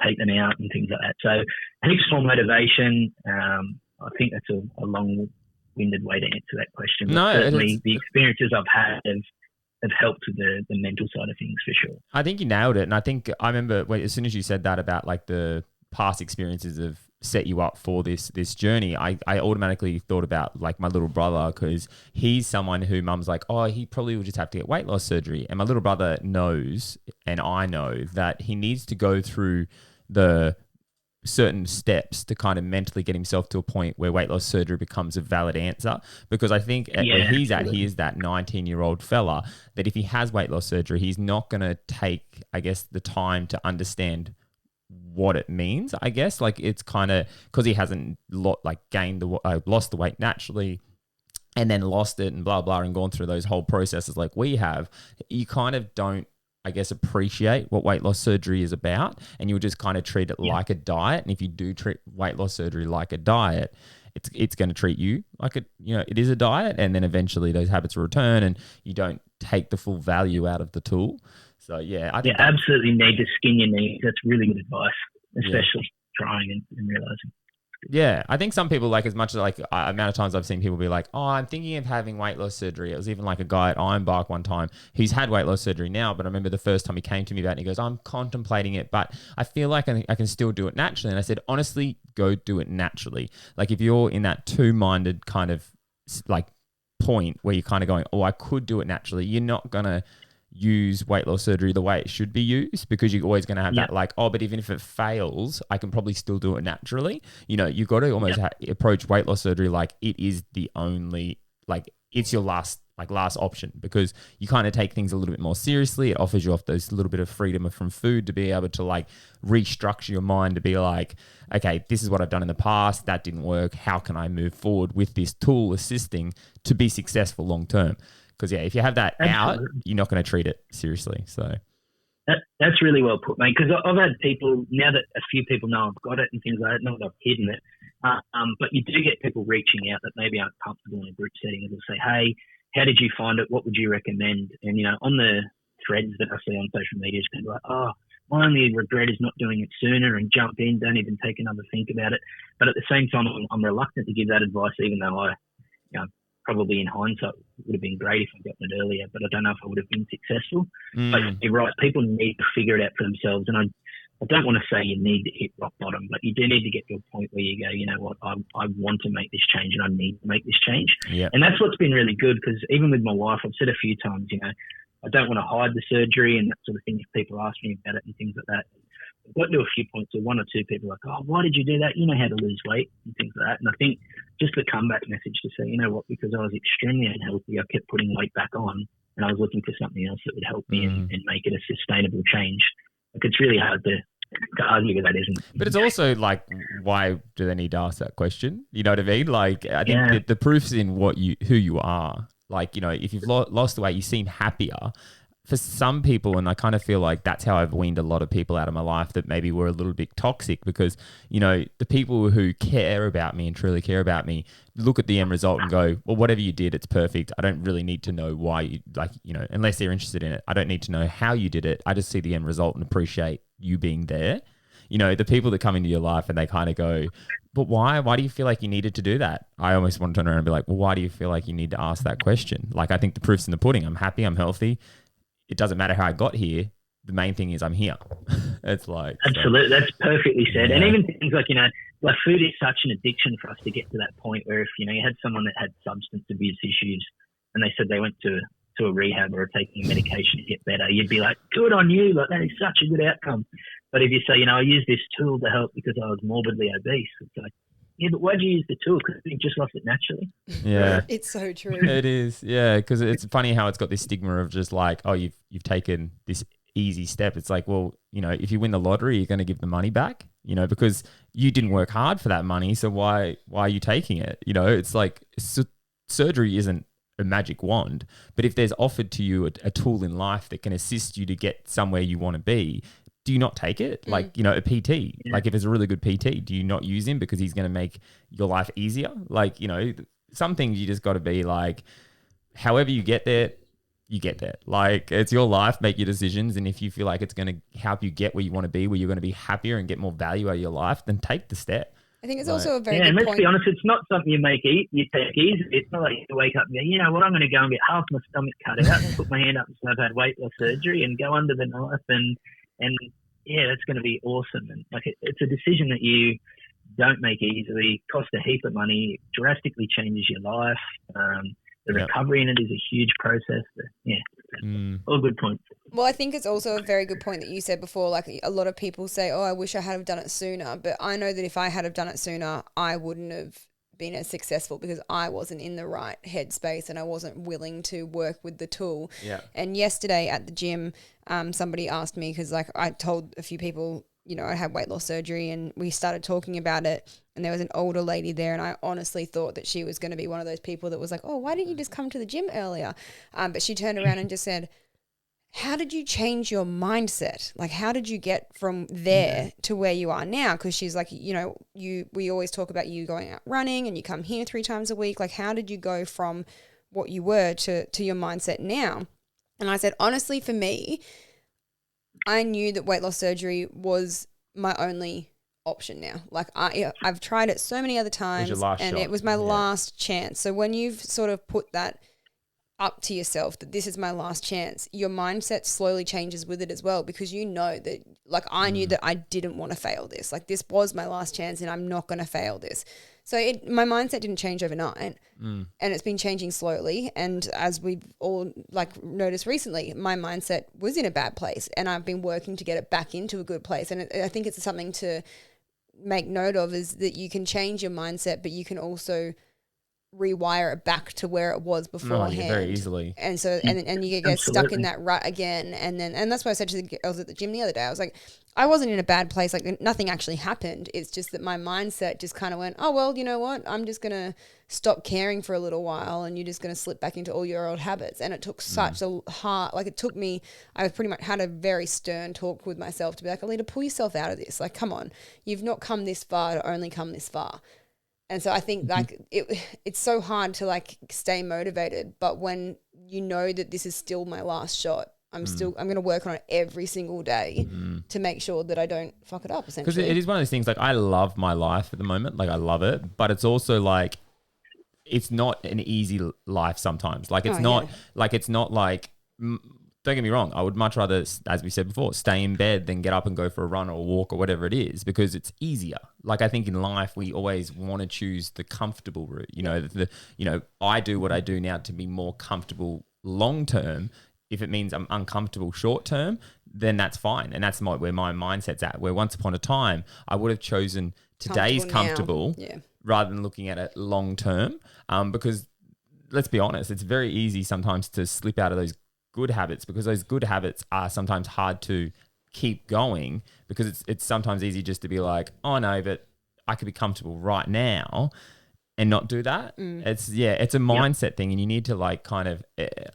take them out and things like that. So heaps more motivation. I think that's a long-winded way to answer that question. But certainly the experiences I've had have helped with the mental side of things for sure. I think you nailed it. And I think I remember as soon as you said that about like the past experiences have set you up for this journey, I automatically thought about like my little brother, because he's someone who mum's like, oh, he probably will just have to get weight loss surgery. And my little brother knows, and I know, that he needs to go through the certain steps to kind of mentally get himself to a point where weight loss surgery becomes a valid answer. Because I think where he's at, he is that 19-year-old fella that if he has weight loss surgery, he's not going to take, I guess, the time to understand what it means. I guess like it's kind of because he hasn't lost the weight naturally and then lost it and blah, blah, and gone through those whole processes like we have. You kind of don't, I guess, appreciate what weight loss surgery is about, and you'll just kind of treat it like a diet. And if you do treat weight loss surgery like a diet, it's going to treat you like it is a diet, and then eventually those habits will return, and you don't take the full value out of the tool. So yeah, I think absolutely need to skin your knees. That's really good advice, especially trying and realizing. Yeah, I think some people, like, as much as like amount of times I've seen people be like, oh, I'm thinking of having weight loss surgery. It was even like a guy at Ironbark one time. He's had weight loss surgery now, but I remember the first time he came to me about it and he goes, I'm contemplating it, but I feel like I can still do it naturally. And I said, honestly, go do it naturally. Like if you're in that two-minded kind of like point where you're kind of going, oh, I could do it naturally, you're not going to use weight loss surgery the way it should be used, because you're always going to have that like, oh, but even if it fails, I can probably still do it naturally. You know, you've got to almost approach weight loss surgery like it is the only, like it's your last option, because you kind of take things a little bit more seriously. It offers you those little bit of freedom from food to be able to like restructure your mind to be like, okay, this is what I've done in the past. That didn't work. How can I move forward with this tool assisting to be successful long term? Because, if you have that out, you're not going to treat it seriously. So that's really well put, mate, because I've had people, now that a few people know I've got it and things like that, not that I've hidden it, but you do get people reaching out that maybe aren't comfortable in a group setting and they'll say, hey, how did you find it? What would you recommend? And, on the threads that I see on social media, it's kind of like, oh, my only regret is not doing it sooner, and jump in, don't even take another think about it. But at the same time, I'm reluctant to give that advice, even though I, probably in hindsight it would have been great if I'd gotten it earlier, but I don't know if I would have been successful. But you're right, people need to figure it out for themselves. And I don't want to say you need to hit rock bottom, but you do need to get to a point where you go, you know what, I want to make this change and I need to make this change. Yep. And that's what's been really good, because even with my wife, I've said a few times, I don't want to hide the surgery and that sort of thing if people ask me about it and things like that. I've got to a few points where one or two people are like, oh, why did you do that? You know how to lose weight and things like that. And I think just the comeback message to say, you know what, because I was extremely unhealthy, I kept putting weight back on and I was looking for something else that would help me and make it a sustainable change. Like, it's really hard to argue with that, isn't it? But it's also like, why do they need to ask that question? You know what I mean? Like, I think the proof's in who you are. Like, if you've lost the weight, you seem happier. for some people, and I kind of feel like that's how I've weaned a lot of people out of my life that maybe were a little bit toxic, because, you know, the people who care about me and truly care about me look at the end result and go, well, whatever you did, it's perfect. I don't really need to know why you, like, you know, unless they're interested in it. I don't need to know how you did it. I just see the end result and appreciate you being there. You know, the people that come into your life and they kind of go, but why? Why do you feel like you needed to do that? I almost want to turn around and be like, well, why do you feel like you need to ask that question? Like, I think the proof's in the pudding. I'm happy. I'm healthy. It doesn't matter how I got here. The main thing is I'm here. It's like... Absolutely. So, that's perfectly said. Yeah. And even things like, you know, like food is such an addiction for us to get to that point where if, you know, you had someone that had substance abuse issues and they said they went to a rehab or taking medication to get better, you'd be like, good on you. Like, that is such a good outcome. But if you say, you know, I use this tool to help because I was morbidly obese, it's like, yeah, but why'd you use the tool? Because you just lost it naturally. yeah. It's so true. It is. Yeah. Because it's funny how it's got this stigma of just like, oh, you've taken this easy step. It's like, well, you know, if you win the lottery, you're going to give the money back, you know, because you didn't work hard for that money. So why are you taking it? You know, it's like surgery isn't a magic wand, but if there's offered to you a tool in life that can assist you to get somewhere you want to be, do you not take it? Like, you know, a PT, like if it's a really good PT, do you not use him because he's going to make your life easier? Like, you know, some things you just got to be like, however you get there, you get there. Like, it's your life, make your decisions. And if you feel like it's going to help you get where you want to be, where you're going to be happier and get more value out of your life, then take the step. I think it's also a very good and let's point. be honest, it's not something you take easy. It's not like you wake up and go, you know what, I'm going to go and get half my stomach cut out and put my hand up and say I've had weight loss surgery and go under the knife and yeah, that's going to be awesome. And like it's a decision that you don't make easily, costs a heap of money, drastically changes your life. The recovery in it is a huge process. But, yeah, all good points. Well, I think it's also a very good point that you said before. Like a lot of people say, oh, I wish I had have done it sooner. But I know that if I had have done it sooner, I wouldn't have been as successful because I wasn't in the right headspace and I wasn't willing to work with the tool. Yeah. And yesterday at the gym, somebody asked me, because like I told a few people, you know, I had weight loss surgery and we started talking about it, and there was an older lady there and I honestly thought that she was going to be one of those people that was like, oh, why didn't you just come to the gym earlier? But she turned around and just said, how did you change your mindset? Like, how did you get from there to where you are now? Because she's like, you know, we always talk about you going out running and you come here 3 times a week. Like, how did you go from what you were to your mindset now? And I said, honestly, for me, I knew that weight loss surgery was my only option now. Like I've tried it so many other times and it was my last chance. So when you've sort of put that up to yourself that this is my last chance, your mindset slowly changes with it as well, because you know that, like, I knew that I didn't want to fail this. Like, this was my last chance and I'm not going to fail this. So my mindset didn't change overnight and it's been changing slowly. And as we've all like noticed recently, my mindset was in a bad place and I've been working to get it back into a good place. And I think it's something to make note of, is that you can change your mindset, but you can also rewire it back to where it was beforehand very easily. And so and you get stuck in that rut again, and that's why I said to the girls at the gym the other day, I was like, I wasn't in a bad place, like nothing actually happened, it's just that my mindset just kind of went, oh well, you know what, I'm just gonna stop caring for a little while and you're just gonna slip back into all your old habits. And it took such a hard, like it took me, I pretty much had a very stern talk with myself to be like, Alita, pull yourself out of this, like come on, you've not come this far to only come this far. And so I think like it's so hard to like stay motivated, but when you know that this is still my last shot, I'm going to work on it every single day to make sure that I don't fuck it up, essentially. Because it is one of those things, like I love my life at the moment, like I love it, but it's also like, it's not an easy life sometimes. Like it's not like, don't get me wrong, I would much rather, as we said before, stay in bed than get up and go for a run or a walk or whatever it is, because it's easier. Like I think in life we always want to choose the comfortable route. You know, I do what I do now to be more comfortable long term. If it means I'm uncomfortable short term, then that's fine. And that's where my mindset's at, where once upon a time I would have chosen today's comfortable rather than looking at it long term. Because let's be honest, it's very easy sometimes to slip out of those good habits, because those good habits are sometimes hard to keep going, because it's sometimes easy just to be like, oh no, but I could be comfortable right now. and not do that. It's a mindset thing, and you need to like kind of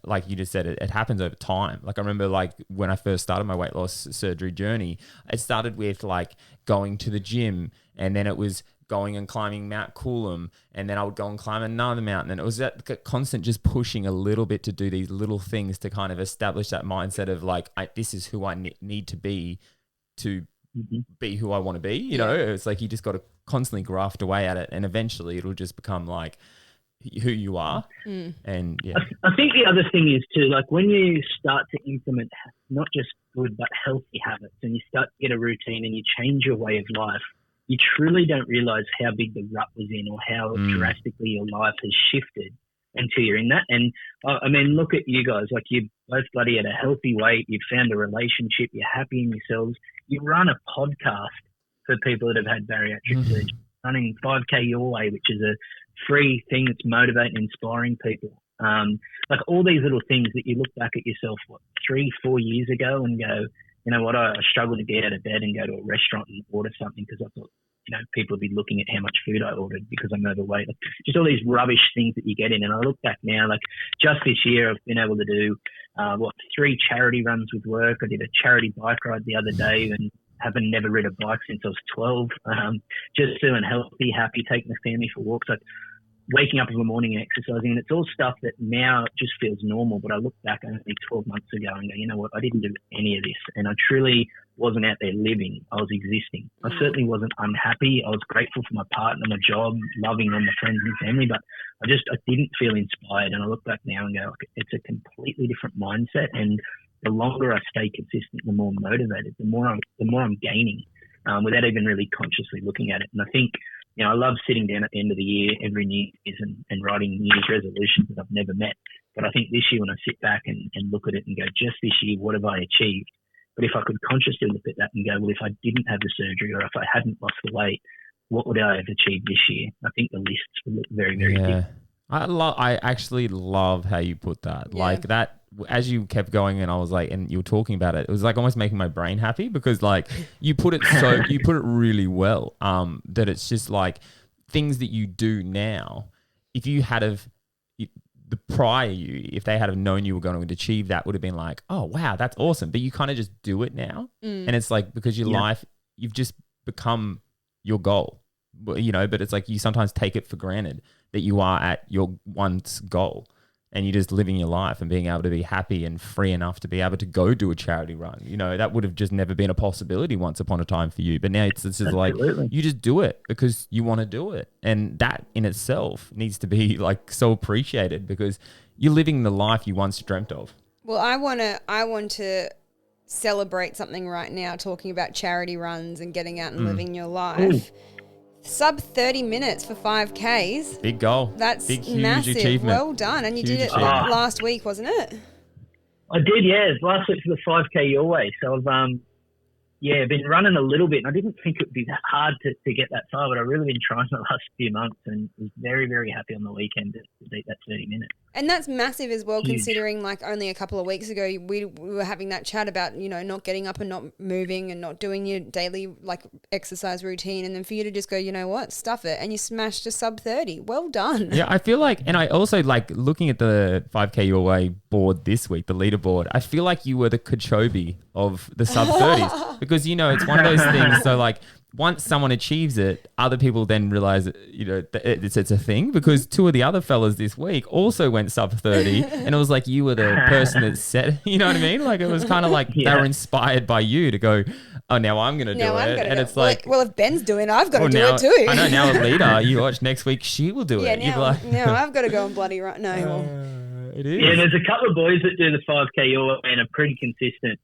like you just said, it happens over time. Like I remember like when I first started my weight loss surgery journey, it started with like going to the gym, and then it was going and climbing Mount Coolum, and then I would go and climb another mountain, and it was that constant just pushing a little bit to do these little things to kind of establish that mindset of like this is who I need to be who I want to be. You know, it's like you just got to constantly graft away at it, and eventually it'll just become like who you are. And I think the other thing is too, like when you start to implement not just good but healthy habits, and you start to get a routine and you change your way of life, you truly don't realize how big the rut was in, or how drastically your life has shifted until you're in that. And I mean, look at you guys, like you both bloody at a healthy weight, you've found a relationship, you're happy in yourselves, you run a podcast for people that have had bariatric surgery, running 5K Your Way, which is a free thing that's motivating and inspiring people. Like all these little things that you look back at yourself, 3-4 years ago and go, you know what, I struggled to get out of bed and go to a restaurant and order something because I thought, you know, people would be looking at how much food I ordered because I'm overweight. Like, just all these rubbish things that you get in. And I look back now, like just this year, I've been able to do, 3 charity runs with work. I did a charity bike ride the other day and haven't never ridden a bike since I was 12. Just feeling healthy, happy, taking the family for walks. Like waking up in the morning and exercising. And it's all stuff that now just feels normal. But I look back only 12 months ago and go, you know what, I didn't do any of this. And I truly wasn't out there living. I was existing. I certainly wasn't unhappy. I was grateful for my partner, my job, loving all my friends and family, but I didn't feel inspired. And I look back now and go, it's a completely different mindset. And the longer I stay consistent, the more motivated, the more I'm gaining, without even really consciously looking at it. And I think, you know, I love sitting down at the end of the year, every New Year's, and writing New Year's resolutions that I've never met. But I think this year when I sit back and look at it and go, just this year, what have I achieved? But if I could consciously look at that and go, well, if I didn't have the surgery or if I hadn't lost the weight, what would I have achieved this year? I think the lists would look very, very different. I actually love how you put that. Like that, as you kept going and I was like, and you were talking about it, it was like almost making my brain happy because like you put it really well. That it's just like things that you do now. If you had the prior you, if they had have known you were going to achieve that, would have been like, oh wow, that's awesome. But you kind of just do it now, and it's like because your life, you've just become your goal. You know, but it's like you sometimes take it for granted that you are at your once goal and you're just living your life and being able to be happy and free enough to be able to go do a charity run. You know, that would have just never been a possibility once upon a time for you. But now it's just like you just do it because you want to do it. And that in itself needs to be like so appreciated because you're living the life you once dreamt of. Well, I want to celebrate something right now, talking about charity runs and getting out and living your life. Sub 30 minutes for 5Ks. Big goal. That's big, huge massive. achievement. Well done. And you did it last week, wasn't it? I did, yeah. Last week for the 5K Your Way. So I've been running a little bit, and I didn't think it would be that hard to get that far, but I've really been trying the last few months and was very, very happy on the weekend to beat that 30 minutes. And that's massive as well, considering like only a couple of weeks ago we were having that chat about, you know, not getting up and not moving and not doing your daily like exercise routine, and then for you to just go, you know what, stuff it, and you smashed a sub 30. Well done. Yeah, I feel like, and I also like looking at the 5K Your Way board this week, the leaderboard, I feel like you were the Kachobi of the sub 30s because, you know, it's one of those things. So like once someone achieves it, other people then realize, you know, it's a thing, because 2 of the other fellas this week also went sub 30 and it was like you were the person that said, you know what I mean? Like it was kind of like they were inspired by you to go, oh, now I'm going to do it. And it's like, well, if Ben's doing it, I've got to do it too. I know, now a leader, you watch next week, she will do it. Now I've got to go and bloody run. No. It is. Yeah, there's a couple of boys that do the 5K Your Way and are pretty consistent.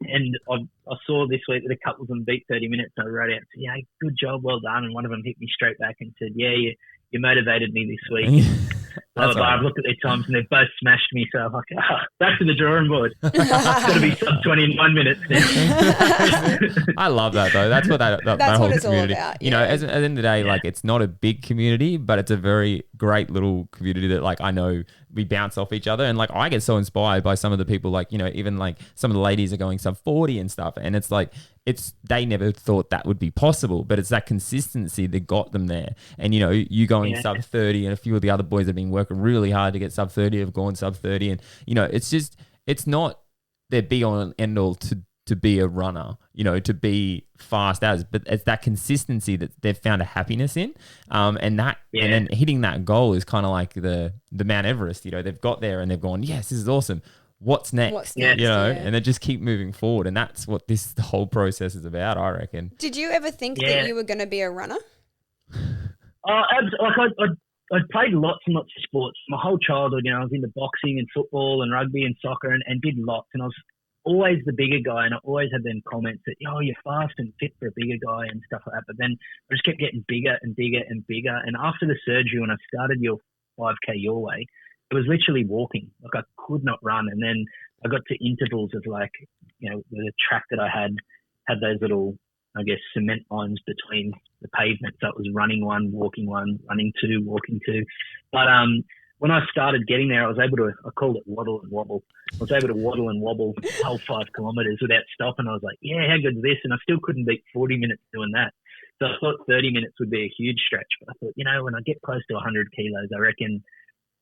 And I saw this week that a couple of them beat 30 minutes. So I wrote out, good job, well done. And one of them hit me straight back and said, you motivated me this week. blah, blah, blah. I've looked at their times and they've both smashed me. So I'm like, back to the drawing board. It's got to be sub 21 minutes now. I love that though. That's what that whole what it's community. all about. You know, at the end of the day, like it's not a big community, but it's a very great little community that like I know we bounce off each other. And like I get so inspired by some of the people, like, you know, even like some of the ladies are going sub 40 and stuff. And it's like, they never thought that would be possible, but it's that consistency that got them there. And, you know, you going sub 30 and a few of the other boys that have been working really hard to get sub 30 have gone sub 30. And, you know, it's not their be all and end all to be a runner, you know, to be fast as, but it's that consistency that they've found a happiness in. And then hitting that goal is kind of like the Mount Everest, you know, they've got there and they've gone, yes, this is awesome. What's next? You know, and they just keep moving forward. And that's what the whole process is about, I reckon. Did you ever think that you were going to be a runner? I'd played lots and lots of sports. My whole childhood, you know, I was into boxing and football and rugby and soccer and did lots. And I was always the bigger guy, and I always had them comments that, oh, you're fast and fit for a bigger guy and stuff like that. But then I just kept getting bigger and bigger and bigger. And after the surgery, when I started your 5K your way, it was literally walking. Like I could not run. And then I got to intervals of like, you know, the track that I had those little, I guess, cement lines between the pavement. So it was running one, walking one, running two, walking two. But when I started getting there, I was able to, I called it waddle and wobble. I was able to waddle and wobble the whole 5 kilometres without stopping. I was like, yeah, how good is this? And I still couldn't beat 40 minutes doing that. So I thought 30 minutes would be a huge stretch. But I thought, you know, when I get close to 100 kilos, I reckon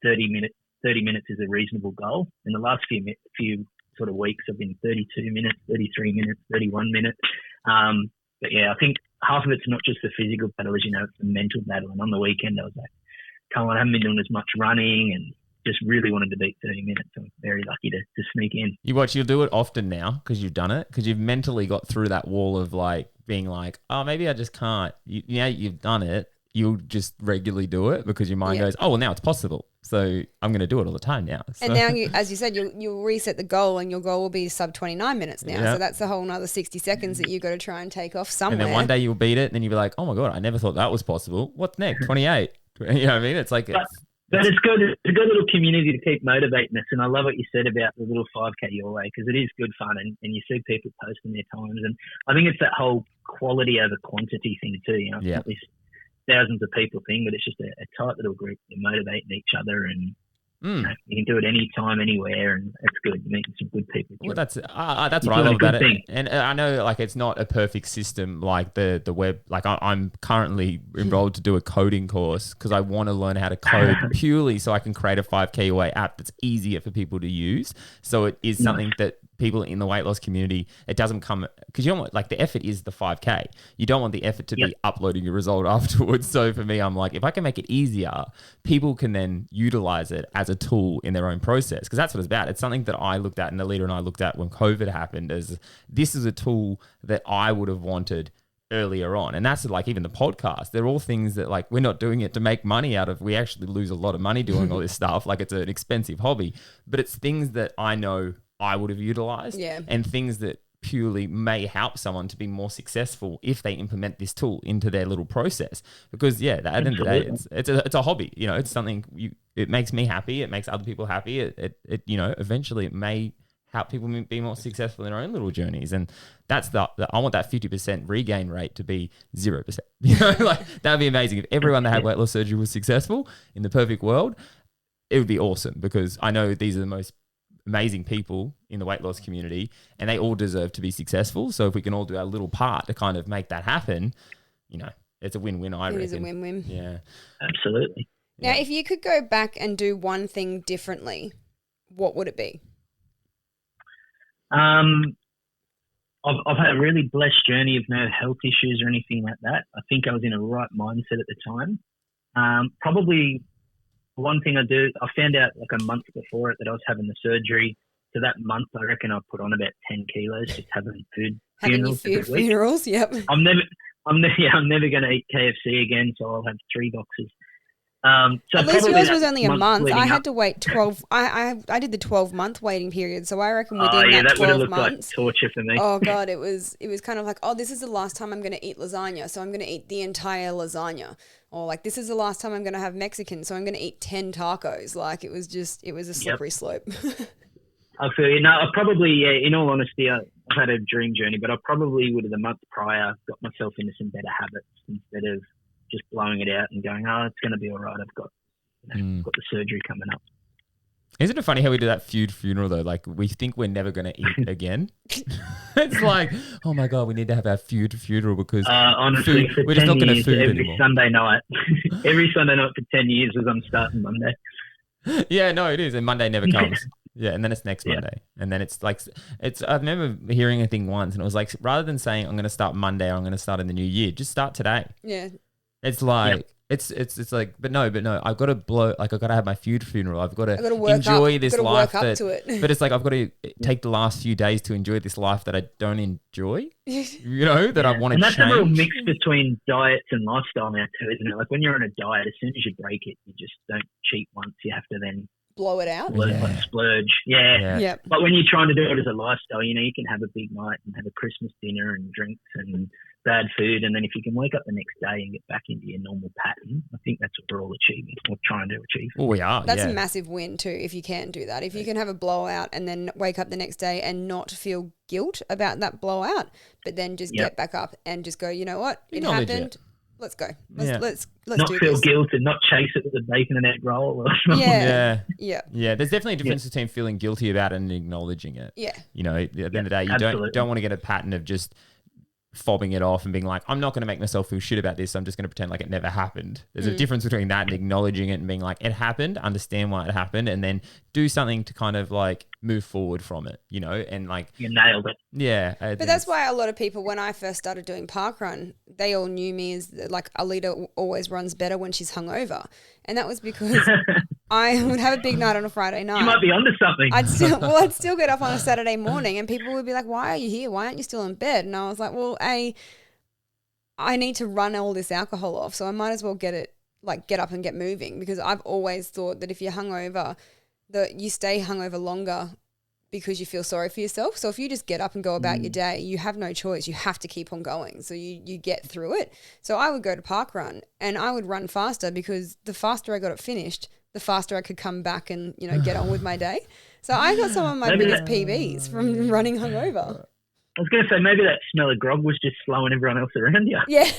30 minutes is a reasonable goal. In the last few sort of weeks, I've been 32 minutes, 33 minutes, 31 minutes. But yeah, I think half of it's not just the physical battle, as you know, it's the mental battle. And on the weekend, I was like, come on, I haven't been doing as much running and just really wanted to beat 30 minutes. I'm very lucky to sneak in. You'll do it often now because you've done it, because you've mentally got through that wall of like being like, oh, maybe I just can't. You've done it. You'll just regularly do it because your mind goes, oh, well, now it's possible. So I'm going to do it all the time now. So. And now, as you said, you'll reset the goal and your goal will be sub 29 minutes now. Yeah. So that's a whole nother 60 seconds that you've got to try and take off somewhere. And then one day you'll beat it and then you'll be like, oh my God, I never thought that was possible. What's next? 28. You know what I mean? It's like... But it's good. It's a good little community to keep motivating us. And I love what you said about the little 5K your way, because it is good fun and you see people posting their times. And I think it's that whole quality over quantity thing too. You know, it's not this thousands of people thing, but it's just a tight little group that motivating each other, and you know, you can do it anytime, anywhere, and it's good. You're meeting some good people. Well, that's what I love about it. And I know like it's not a perfect system like the web. Like I'm currently enrolled to do a coding course because I want to learn how to code purely so I can create a 5K away app that's easier for people to use. So it is something that people in the weight loss community, it doesn't come, because you don't want, like, the effort is the 5K. You don't want the effort to be uploading your result afterwards. So for me, I'm like, if I can make it easier, people can then utilize it as a tool in their own process, because that's what it's about. It's something that I looked at and the leader and I looked at when COVID happened, as this is a tool that I would have wanted earlier on. And that's like even the podcast. They're all things that like we're not doing it to make money out of. We actually lose a lot of money doing all this stuff. Like it's an expensive hobby, but it's things that I know I would have utilized and things that purely may help someone to be more successful if they implement this tool into their little process. Because at the end of the day, it's a hobby. You know, it's something it makes me happy. It makes other people happy. It you know, eventually it may help people be more successful in their own little journeys. And that's I want that 50% regain rate to be 0%. You know, like that'd be amazing if everyone that had weight loss surgery was successful in the perfect world. It would be awesome, because I know these are the most amazing people in the weight loss community and they all deserve to be successful. So if we can all do our little part to kind of make that happen, you know, it's a win-win, I reckon. It is a win-win. Yeah. Absolutely. Now, if you could go back and do one thing differently, what would it be? I've had a really blessed journey of no health issues or anything like that. I think I was in a right mindset at the time. Probably one thing I found out like a month before it that I was having the surgery. So that month, I reckon I put on about 10 kilos just having funerals. Yep. I'm never going to eat KFC again, so I'll have 3 boxes. So at least probably yours was only a month. leading I up. had to wait 12. I did the 12-month waiting period. So I reckon Oh within yeah, that that would have 12 looked like months. torture for me. Oh God, it was kind of like, oh, this is the last time I'm going to eat lasagna, so I'm going to eat the entire lasagna. Or like, this is the last time I'm going to have Mexican, so I'm going to eat 10 tacos. Like, it was a slippery slope. I feel you. No, I probably, in all honesty, I've had a dream journey, but I probably would have the month prior got myself into some better habits instead of just blowing it out and going, oh, it's going to be all right. I've got the surgery coming up. Isn't it funny how we do that feud funeral though? Like we think we're never going to eat again. It's like, oh my God, we need to have our feud funeral because honestly, we're just not going to food every anymore. Sunday night, every Sunday night for 10 years was I'm starting Monday. Yeah, no, it is. And Monday never comes. Yeah, and then it's next Monday. And then it's like, I remember hearing a thing once and it was like, rather than saying I'm going to start Monday or I'm going to start in the new year, just start today. Yeah. It's like, it's like, but no, I've got to I've got to have my funeral. I've got to enjoy this life. Work up to it. But it's like, I've got to take the last few days to enjoy this life that I don't enjoy, that I want to change. And that's a real mix between diets and lifestyle now too, isn't it? Like when you're on a diet, as soon as you break it, you just don't cheat once. You have to then blow it out. Splurge. Yeah. Yep. But when you're trying to do it as a lifestyle, you can have a big night and have a Christmas dinner and drinks and bad food. And then if you can wake up the next day and get back into your normal pattern, I think that's what we're all achieving or trying to achieve. Oh, we are. That's a massive win too, if you can do that. If you can have a blowout and then wake up the next day and not feel guilt about that blowout, but then just get back up and just go, you know what? It happened. Let's go. Let's not do feel this. guilt and not chase it with a bacon and egg roll. Or Yeah. There's definitely a difference between feeling guilty about it and acknowledging it. Yeah. At the end of the day, you don't want to get a pattern of just fobbing it off and being like, I'm not going to make myself feel shit about this. I'm just going to pretend like it never happened. There's a difference between that and acknowledging it and being like, it happened, understand why it happened, and then do something to kind of like move forward from it, and like you nailed it. Yeah. But that's why a lot of people, when I first started doing parkrun, they all knew me as like Alita always runs better when she's hungover. And that was because I would have a big night on a Friday night. You might be onto something. I'd still get up on a Saturday morning and people would be like, why are you here? Why aren't you still in bed? And I was like, well, I need to run all this alcohol off. So I might as well get up and get moving, because I've always thought that if you're hungover, that you stay hungover longer because you feel sorry for yourself. So if you just get up and go about your day, you have no choice. You have to keep on going. So you get through it. So I would go to parkrun and I would run faster, because the faster I got it finished, the faster I could come back and, get on with my day. So I got some of my biggest PBs from running hungover. I was going to say, maybe that smell of grog was just slowing everyone else around you. Yeah.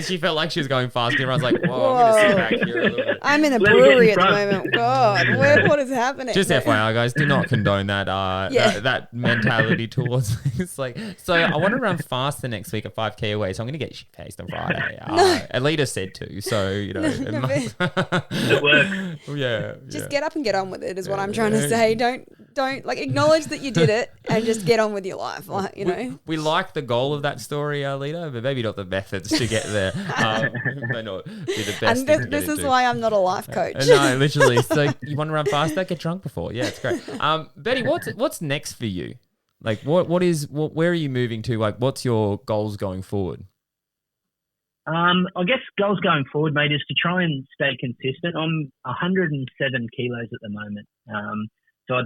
She felt like she was going fast. Everyone's like, whoa. I'm going to sit back here a little bit. I'm in a brewery at the moment. God, what is happening? Just FYI, guys, do not condone that that mentality towards it's like, so I want to run faster next week at 5K away, so I'm going to get shit-faced on Friday. Alita said to, so, It works. Yeah. Just get up and get on with it is what I'm trying to say. Don't like acknowledge that you did it and just get on with your life. Like, We like the goal of that story, Alita, but maybe not the methods to get there. May not be the best. And this is why I'm not a life coach. No, literally. So you want to run faster? Get drunk before. Yeah, it's great. Betty, what's next for you? Like, where are you moving to? Like, what's your goals going forward? I guess goals going forward, mate, is to try and stay consistent. I'm 107 kilos at the moment. So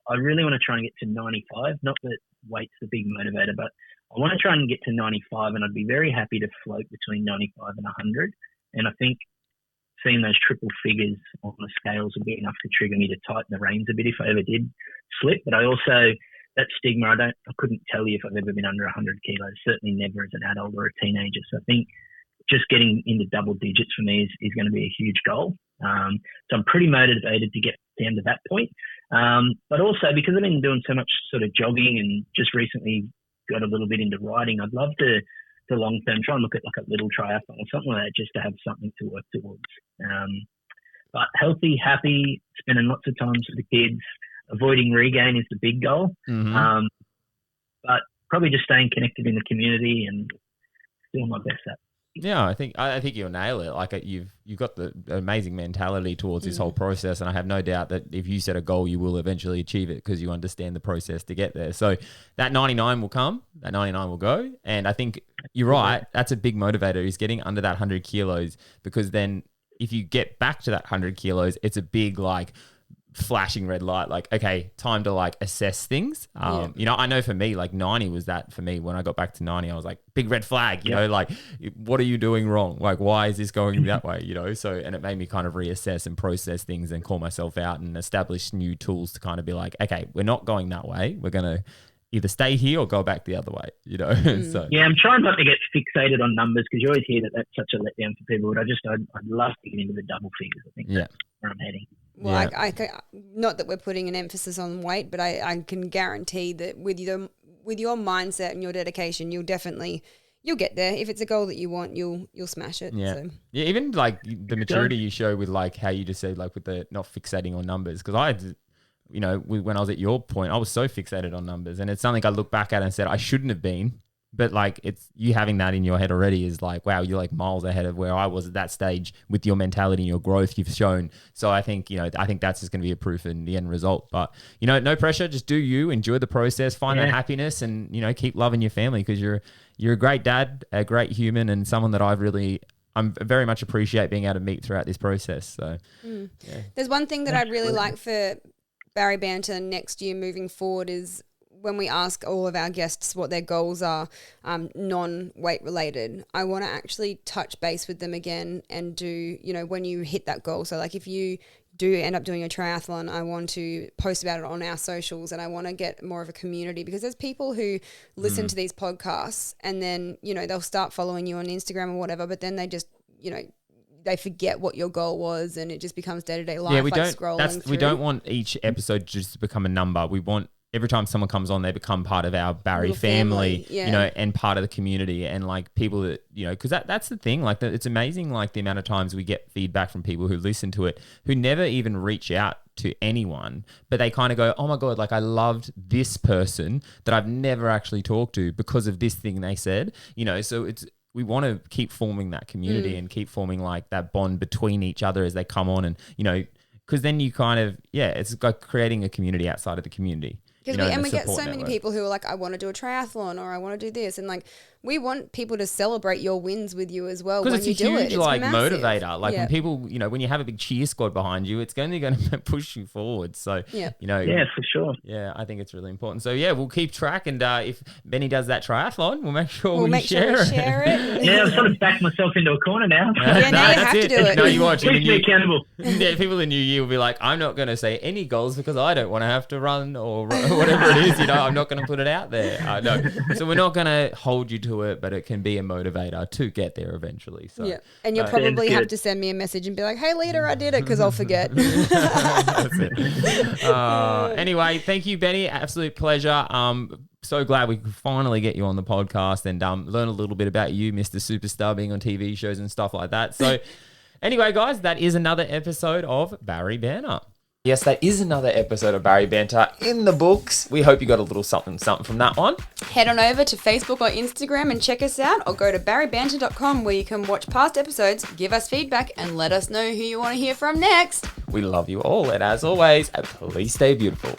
I really want to try and get to 95. Not that weight's the big motivator, but I want to try and get to 95, and I'd be very happy to float between 95 and 100. And I think seeing those triple figures on the scales would be enough to trigger me to tighten the reins a bit if I ever did slip. But I also, that stigma, I couldn't tell you if I've ever been under 100 kilos, certainly never as an adult or a teenager. So I think just getting into double digits for me is going to be a huge goal. So I'm pretty motivated to get down to that point. But also, because I've been doing so much sort of jogging and just recently got a little bit into riding, I'd love to long term try and look at like a little triathlon or something like that, just to have something to work towards. But healthy, happy, spending lots of time with the kids, avoiding regain is the big goal. But probably just staying connected in the community and doing my best at. Yeah, I think you'll nail it. Like you've got the amazing mentality towards this whole process, and I have no doubt that if you set a goal, you will eventually achieve it because you understand the process to get there. So that 99 will come, that 99 will go, and I think you're right. That's a big motivator is getting under that 100 kilos, because then if you get back to that 100 kilos, it's a big like flashing red light, like, okay, time to like assess things. You know, I know for me, like 90 was that for me. When I got back to 90, I was like, big red flag, you know, like, what are you doing wrong? Like, why is this going that way? You know, so, and it made me kind of reassess and process things and call myself out and establish new tools to kind of be like, okay, we're not going that way. We're going to either stay here or go back the other way, you know? So yeah, I'm trying not to get fixated on numbers, because you always hear that that's such a letdown for people, but I'd love to get into the double figures. I think that's where I'm heading. Well, I not that we're putting an emphasis on weight, but I can guarantee that with your mindset and your dedication, you'll get there. If it's a goal that you want, you'll smash it. Yeah. So. Yeah. Even like the maturity you show with like how you just said, like with the not fixating on numbers. Cause I had, you know, when I was at your point, I was so fixated on numbers, and it's something I look back at and said, I shouldn't have been. But like, it's you having that in your head already is like, wow, you're like miles ahead of where I was at that stage with your mentality and your growth you've shown. So I think, you know, I think that's just going to be a proof in the end result. But, you know, no pressure, just do you, enjoy the process, find that happiness, and, you know, keep loving your family, because you're a great dad, a great human, and someone that I'm very much appreciate being able to meet throughout this process. So There's one thing that I really like for Barry Banter next year moving forward is when we ask all of our guests what their goals are, non-weight related, I want to actually touch base with them again and do, you know, when you hit that goal. So like if you do end up doing a triathlon, I want to post about it on our socials, and I want to get more of a community, because there's people who listen to these podcasts and then, you know, they'll start following you on Instagram or whatever, but then they just, you know, they forget what your goal was, and it just becomes day-to-day life. Yeah, we don't want each episode just to become a number. We want every time someone comes on, they become part of our Barry family, you know, and part of the community, and like people that, you know, because that's the thing, like it's amazing, like the amount of times we get feedback from people who listen to it, who never even reach out to anyone, but they kind of go, oh my God, like I loved this person that I've never actually talked to because of this thing they said, you know, so we want to keep forming that community and keep forming like that bond between each other as they come on, and, you know, because then you kind of, it's like creating a community outside of the community. Because we get so many people who are like, I want to do a triathlon, or I want to do this, and like we want people to celebrate your wins with you as well when you do it. Because it's a huge like motivator. Like when people, you know, when you have a big cheer squad behind you, it's going to push you forward. So you know, for sure. Yeah, I think it's really important. So yeah, we'll keep track, and if Benny does that triathlon, we'll make sure we share it. Yeah, I've sort of backed myself into a corner now. Yeah, now you have to do it. No, you watch. Keep me accountable. Yeah, people in the new year will be like, I'm not going to say any goals because I don't want to have to run or whatever it is, you know, I'm not going to put it out there. No. So we're not going to hold you to it, but it can be a motivator to get there eventually. So and you'll probably have to send me a message and be like, hey, leader, I did it, because I'll forget. That's it. Anyway, thank you, Benny. Absolute pleasure. So glad we could finally get you on the podcast and learn a little bit about you, Mr. Superstar, being on TV shows and stuff like that. So anyway, guys, that is another episode of Barry Banter. Yes, that is another episode of Barry Banter in the books. We hope you got a little something from that one. Head on over to Facebook or Instagram and check us out, or go to baribanter.com where you can watch past episodes, give us feedback, and let us know who you want to hear from next. We love you all, and as always, please stay beautiful.